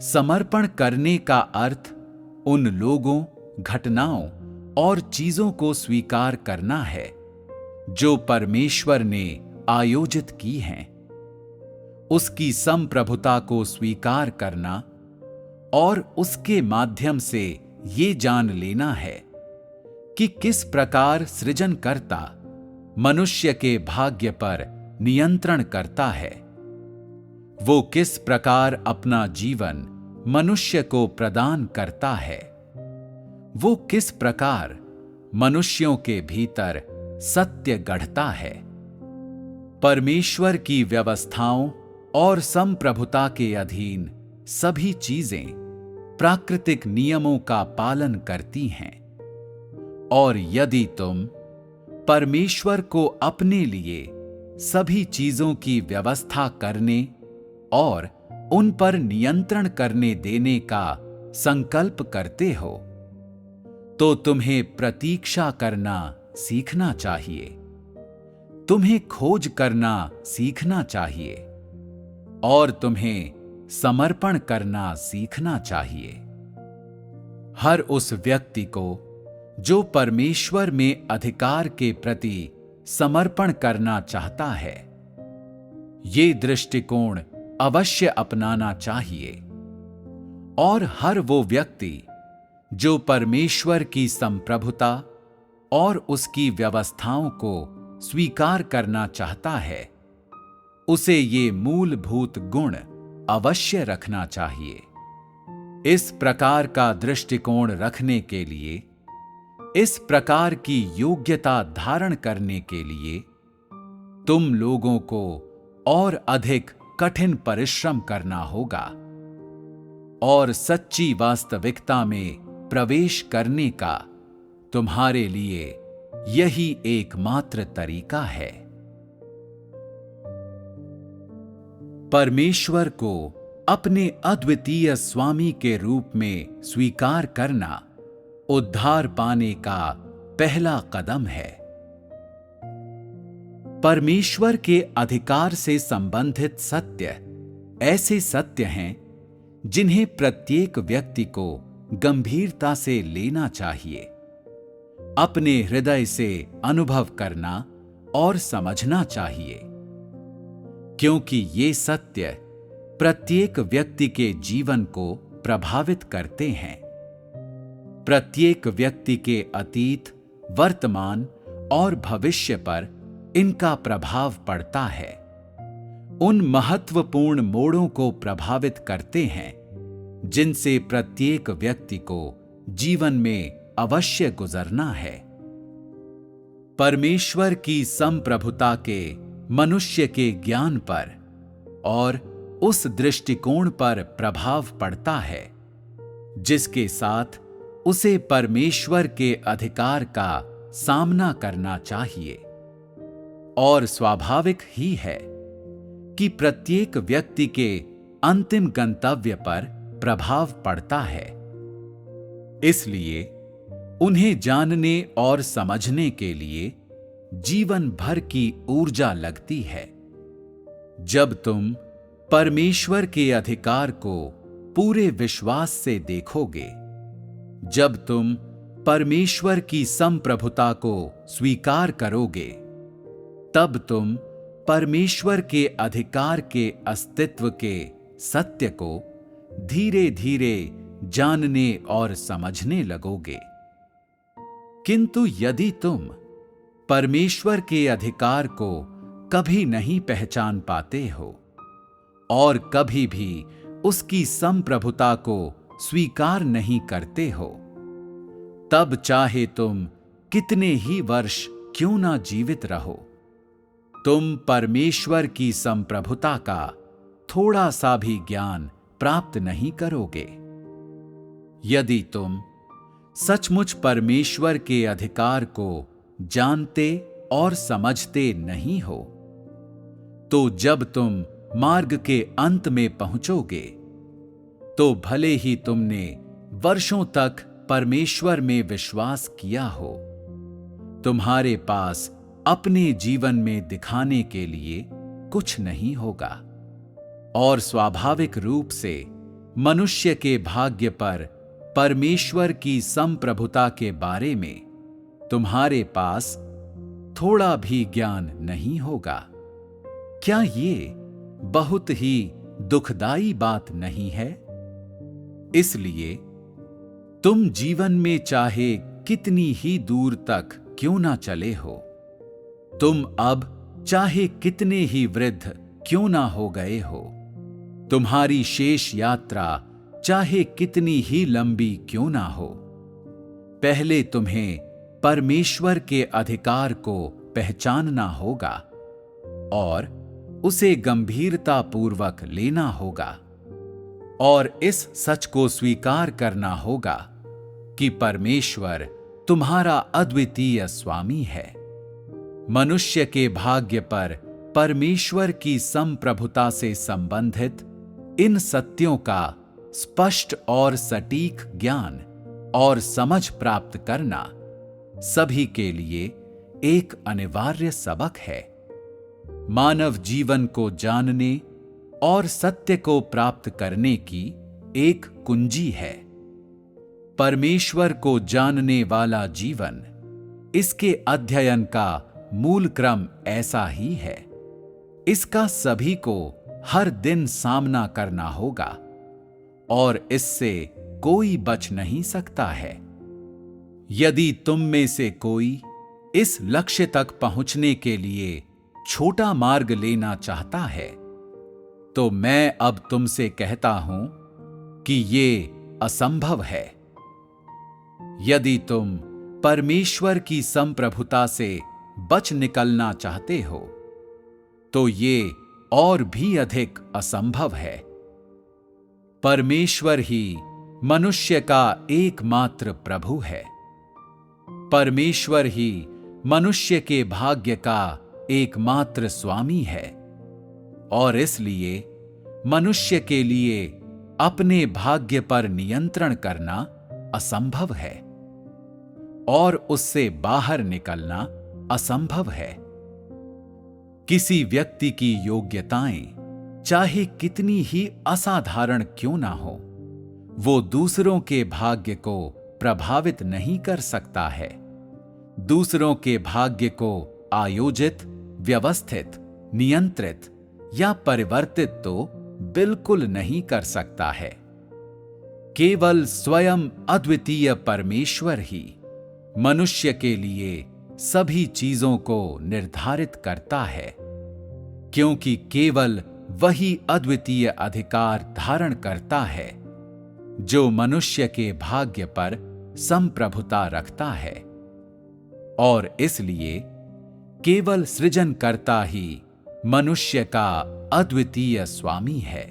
समर्पण करने का अर्थ उन लोगों, घटनाओं और चीजों को स्वीकार करना है जो परमेश्वर ने आयोजित की हैं। उसकी संप्रभुता को स्वीकार करना और उसके माध्यम से ये जान लेना है कि किस प्रकार सृजनकर्ता मनुष्य के भाग्य पर नियंत्रण करता है, वो किस प्रकार अपना जीवन मनुष्य को प्रदान करता है, वो किस प्रकार मनुष्यों के भीतर सत्य गढ़ता है। परमेश्वर की व्यवस्थाओं और संप्रभुता के अधीन सभी चीजें प्राकृतिक नियमों का पालन करती हैं, और यदि तुम परमेश्वर को अपने लिए सभी चीजों की व्यवस्था करने और उन पर नियंत्रण करने देने का संकल्प करते हो, तो तुम्हें प्रतीक्षा करना सीखना चाहिए, तुम्हें खोज करना सीखना चाहिए और तुम्हें समर्पण करना सीखना चाहिए। हर उस व्यक्ति को जो परमेश्वर में अधिकार के प्रति समर्पण करना चाहता है, ये दृष्टिकोण अवश्य अपनाना चाहिए, और हर वो व्यक्ति जो परमेश्वर की संप्रभुता और उसकी व्यवस्थाओं को स्वीकार करना चाहता है, उसे ये मूलभूत गुण अवश्य रखना चाहिए। इस प्रकार का दृष्टिकोण रखने के लिए, इस प्रकार की योग्यता धारण करने के लिए तुम लोगों को और अधिक कठिन परिश्रम करना होगा और सच्ची वास्तविकता में प्रवेश करने का तुम्हारे लिए यही एकमात्र तरीका है। परमेश्वर को अपने अद्वितीय स्वामी के रूप में स्वीकार करना उद्धार पाने का पहला कदम है। परमेश्वर के अधिकार से संबंधित सत्य ऐसे सत्य हैं जिन्हें प्रत्येक व्यक्ति को गंभीरता से लेना चाहिए, अपने हृदय से अनुभव करना और समझना चाहिए, क्योंकि ये सत्य प्रत्येक व्यक्ति के जीवन को प्रभावित करते हैं। प्रत्येक व्यक्ति के अतीत, वर्तमान और भविष्य पर इनका प्रभाव पड़ता है, उन महत्वपूर्ण मोड़ों को प्रभावित करते हैं जिनसे प्रत्येक व्यक्ति को जीवन में अवश्य गुजरना है। परमेश्वर की संप्रभुता के मनुष्य के ज्ञान पर और उस दृष्टिकोण पर प्रभाव पड़ता है जिसके साथ उसे परमेश्वर के अधिकार का सामना करना चाहिए। और स्वाभाविक ही है कि प्रत्येक व्यक्ति के अंतिम गंतव्य पर प्रभाव पड़ता है। इसलिए उन्हें जानने और समझने के लिए जीवन भर की ऊर्जा लगती है। जब तुम परमेश्वर के अधिकार को पूरे विश्वास से देखोगे, जब तुम परमेश्वर की संप्रभुता को स्वीकार करोगे, तब तुम परमेश्वर के अधिकार के अस्तित्व के सत्य को धीरे धीरे जानने और समझने लगोगे। किंतु यदि तुम परमेश्वर के अधिकार को कभी नहीं पहचान पाते हो और कभी भी उसकी संप्रभुता को स्वीकार नहीं करते हो, तब चाहे तुम कितने ही वर्ष क्यों ना जीवित रहो, तुम परमेश्वर की संप्रभुता का थोड़ा सा भी ज्ञान प्राप्त नहीं करोगे। यदि तुम सचमुच परमेश्वर के अधिकार को जानते और समझते नहीं हो, तो जब तुम मार्ग के अंत में पहुंचोगे, तो भले ही तुमने वर्षों तक परमेश्वर में विश्वास किया हो, तुम्हारे पास अपने जीवन में दिखाने के लिए कुछ नहीं होगा और स्वाभाविक रूप से मनुष्य के भाग्य पर परमेश्वर की संप्रभुता के बारे में तुम्हारे पास थोड़ा भी ज्ञान नहीं होगा। क्या ये बहुत ही दुखदाई बात नहीं है? इसलिए तुम जीवन में चाहे कितनी ही दूर तक क्यों ना चले हो, तुम अब चाहे कितने ही वृद्ध क्यों ना हो गए हो, तुम्हारी शेष यात्रा चाहे कितनी ही लंबी क्यों ना हो, पहले तुम्हें परमेश्वर के अधिकार को पहचानना होगा और उसे गंभीरता पूर्वक लेना होगा और इस सच को स्वीकार करना होगा कि परमेश्वर तुम्हारा अद्वितीय स्वामी है। मनुष्य के भाग्य पर परमेश्वर की संप्रभुता से संबंधित इन सत्यों का स्पष्ट और सटीक ज्ञान और समझ प्राप्त करना सभी के लिए एक अनिवार्य सबक है। मानव जीवन को जानने और सत्य को प्राप्त करने की एक कुंजी है। परमेश्वर को जानने वाला जीवन, इसके अध्ययन का मूल क्रम ऐसा ही है। इसका सभी को हर दिन सामना करना होगा और इससे कोई बच नहीं सकता है। यदि तुम में से कोई इस लक्ष्य तक पहुंचने के लिए छोटा मार्ग लेना चाहता है, तो मैं अब तुमसे कहता हूं कि ये असंभव है। यदि तुम परमेश्वर की संप्रभुता से बच निकलना चाहते हो तो ये और भी अधिक असंभव है। परमेश्वर ही मनुष्य का एकमात्र प्रभु है। परमेश्वर ही मनुष्य के भाग्य का एकमात्र स्वामी है और इसलिए मनुष्य के लिए अपने भाग्य पर नियंत्रण करना असंभव है और उससे बाहर निकलना असंभव है। किसी व्यक्ति की योग्यताएं चाहे कितनी ही असाधारण क्यों ना हो, वो दूसरों के भाग्य को प्रभावित नहीं कर सकता है। दूसरों के भाग्य को आयोजित, व्यवस्थित, नियंत्रित या परिवर्तित तो बिल्कुल नहीं कर सकता है। केवल स्वयं अद्वितीय परमेश्वर ही मनुष्य के लिए सभी चीजों को निर्धारित करता है, क्योंकि केवल वही अद्वितीय अधिकार धारण करता है जो मनुष्य के भाग्य पर संप्रभुता रखता है और इसलिए केवल सृजनकर्ता ही मनुष्य का अद्वितीय स्वामी है।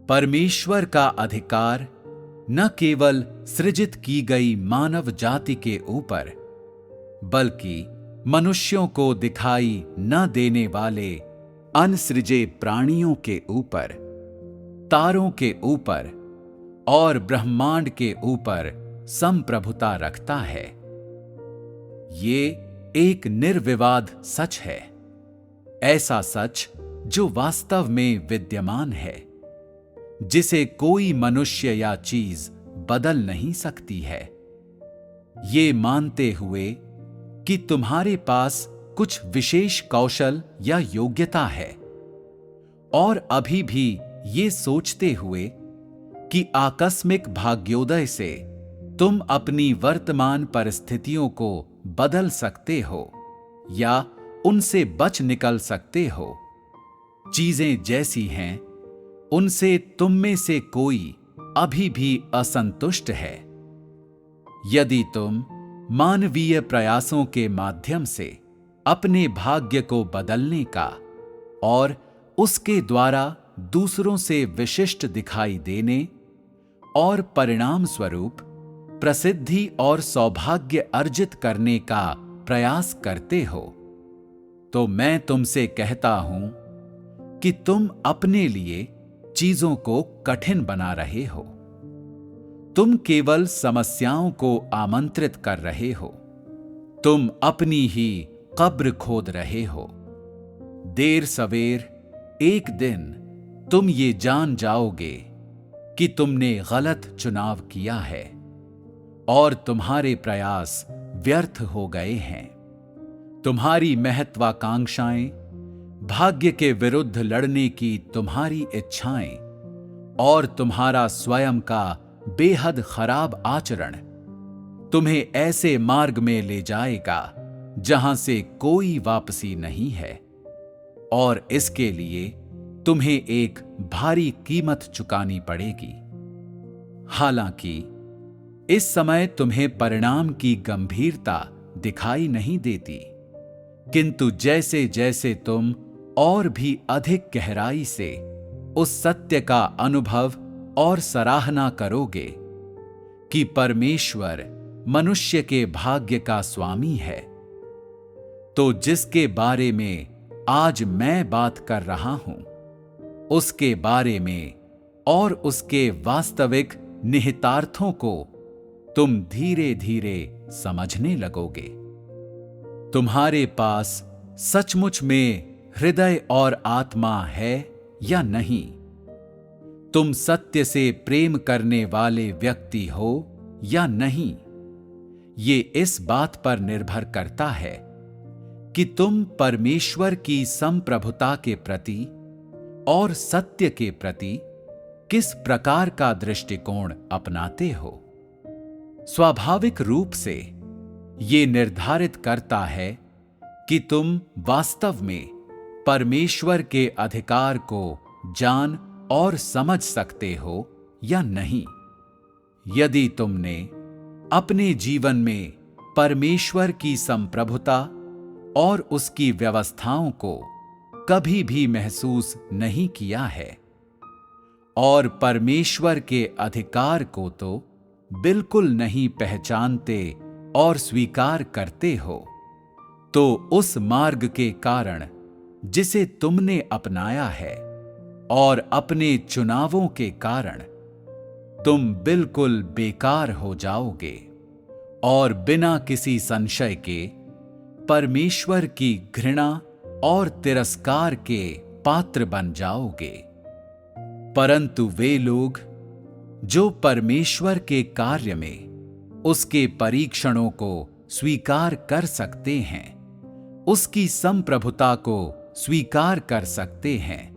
परमेश्वर का अधिकार न केवल सृजित की गई मानव जाति के ऊपर, बल्कि मनुष्यों को दिखाई न देने वाले अनसृजे प्राणियों के ऊपर, तारों के ऊपर और ब्रह्मांड के ऊपर संप्रभुता रखता है। ये एक निर्विवाद सच है, ऐसा सच जो वास्तव में विद्यमान है, जिसे कोई मनुष्य या चीज बदल नहीं सकती है। ये मानते हुए कि तुम्हारे पास कुछ विशेष कौशल या योग्यता है और अभी भी ये सोचते हुए कि आकस्मिक भाग्योदय से तुम अपनी वर्तमान परिस्थितियों को बदल सकते हो या उनसे बच निकल सकते हो। चीजें जैसी हैं उनसे तुम में से कोई अभी भी असंतुष्ट है। यदि तुम मानवीय प्रयासों के माध्यम से अपने भाग्य को बदलने का और उसके द्वारा दूसरों से विशिष्ट दिखाई देने और परिणाम स्वरूप प्रसिद्धि और सौभाग्य अर्जित करने का प्रयास करते हो, तो मैं तुमसे कहता हूं कि तुम अपने लिए चीजों को कठिन बना रहे हो। तुम केवल समस्याओं को आमंत्रित कर रहे हो। तुम अपनी ही कब्र खोद रहे हो। देर सवेर एक दिन तुम ये जान जाओगे कि तुमने गलत चुनाव किया है और तुम्हारे प्रयास व्यर्थ हो गए हैं। तुम्हारी महत्वाकांक्षाएं, भाग्य के विरुद्ध लड़ने की तुम्हारी इच्छाएं और तुम्हारा स्वयं का बेहद खराब आचरण तुम्हें ऐसे मार्ग में ले जाएगा जहां से कोई वापसी नहीं है और इसके लिए तुम्हें एक भारी कीमत चुकानी पड़ेगी। हालांकि इस समय तुम्हें परिणाम की गंभीरता दिखाई नहीं देती, किंतु जैसे जैसे तुम और भी अधिक गहराई से उस सत्य का अनुभव और सराहना करोगे कि परमेश्वर मनुष्य के भाग्य का स्वामी है, तो जिसके बारे में आज मैं बात कर रहा हूं, उसके बारे में और उसके वास्तविक निहितार्थों को तुम धीरे धीरे समझने लगोगे। तुम्हारे पास सचमुच में हृदय और आत्मा है या नहीं? तुम सत्य से प्रेम करने वाले व्यक्ति हो या नहीं? ये इस बात पर निर्भर करता है कि तुम परमेश्वर की संप्रभुता के प्रति और सत्य के प्रति किस प्रकार का दृष्टिकोण अपनाते हो। स्वाभाविक रूप से ये निर्धारित करता है कि तुम वास्तव में परमेश्वर के अधिकार को जान और समझ सकते हो या नहीं। यदि तुमने अपने जीवन में परमेश्वर की संप्रभुता और उसकी व्यवस्थाओं को कभी भी महसूस नहीं किया है और परमेश्वर के अधिकार को तो बिल्कुल नहीं पहचानते और स्वीकार करते हो, तो उस मार्ग के कारण जिसे तुमने अपनाया है और अपने चुनावों के कारण तुम बिल्कुल बेकार हो जाओगे और बिना किसी संशय के परमेश्वर की घृणा और तिरस्कार के पात्र बन जाओगे। परंतु वे लोग जो परमेश्वर के कार्य में उसके परीक्षणों को स्वीकार कर सकते हैं, उसकी संप्रभुता को स्वीकार कर सकते हैं,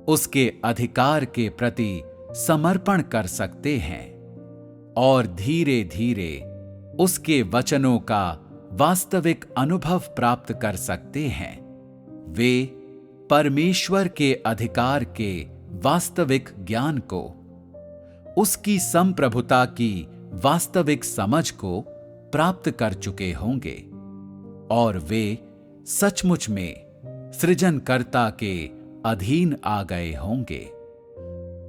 उसके अधिकार के प्रति समर्पण कर सकते हैं और धीरे धीरे उसके वचनों का वास्तविक अनुभव प्राप्त कर सकते हैं, वे परमेश्वर के अधिकार के वास्तविक ज्ञान को, उसकी संप्रभुता की वास्तविक समझ को प्राप्त कर चुके होंगे और वे सचमुच में सृजनकर्ता के अधीन आ गए होंगे।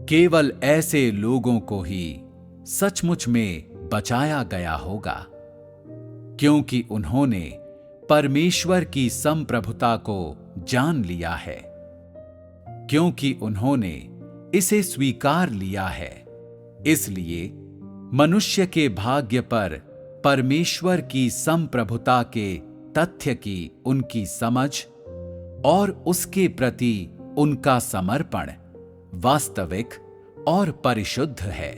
केवल ऐसे लोगों को ही सचमुच में बचाया गया होगा, क्योंकि उन्होंने परमेश्वर की संप्रभुता को जान लिया है, क्योंकि उन्होंने इसे स्वीकार लिया है। इसलिए मनुष्य के भाग्य पर परमेश्वर की संप्रभुता के तथ्य की उनकी समझ और उसके प्रति उनका समर्पण वास्तविक और परिशुद्ध है।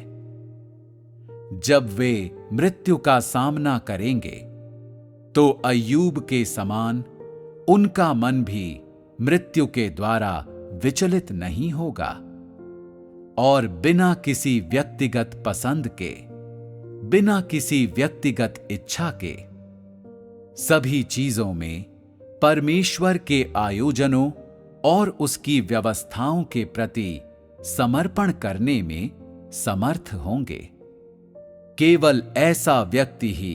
जब वे मृत्यु का सामना करेंगे तो अय्यूब के समान उनका मन भी मृत्यु के द्वारा विचलित नहीं होगा और बिना किसी व्यक्तिगत पसंद के, बिना किसी व्यक्तिगत इच्छा के, सभी चीजों में परमेश्वर के आयोजनों और उसकी व्यवस्थाओं के प्रति समर्पण करने में समर्थ होंगे। केवल ऐसा व्यक्ति ही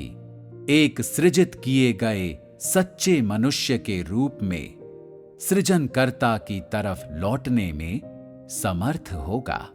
एक सृजित किए गए सच्चे मनुष्य के रूप में सृजनकर्ता की तरफ लौटने में समर्थ होगा।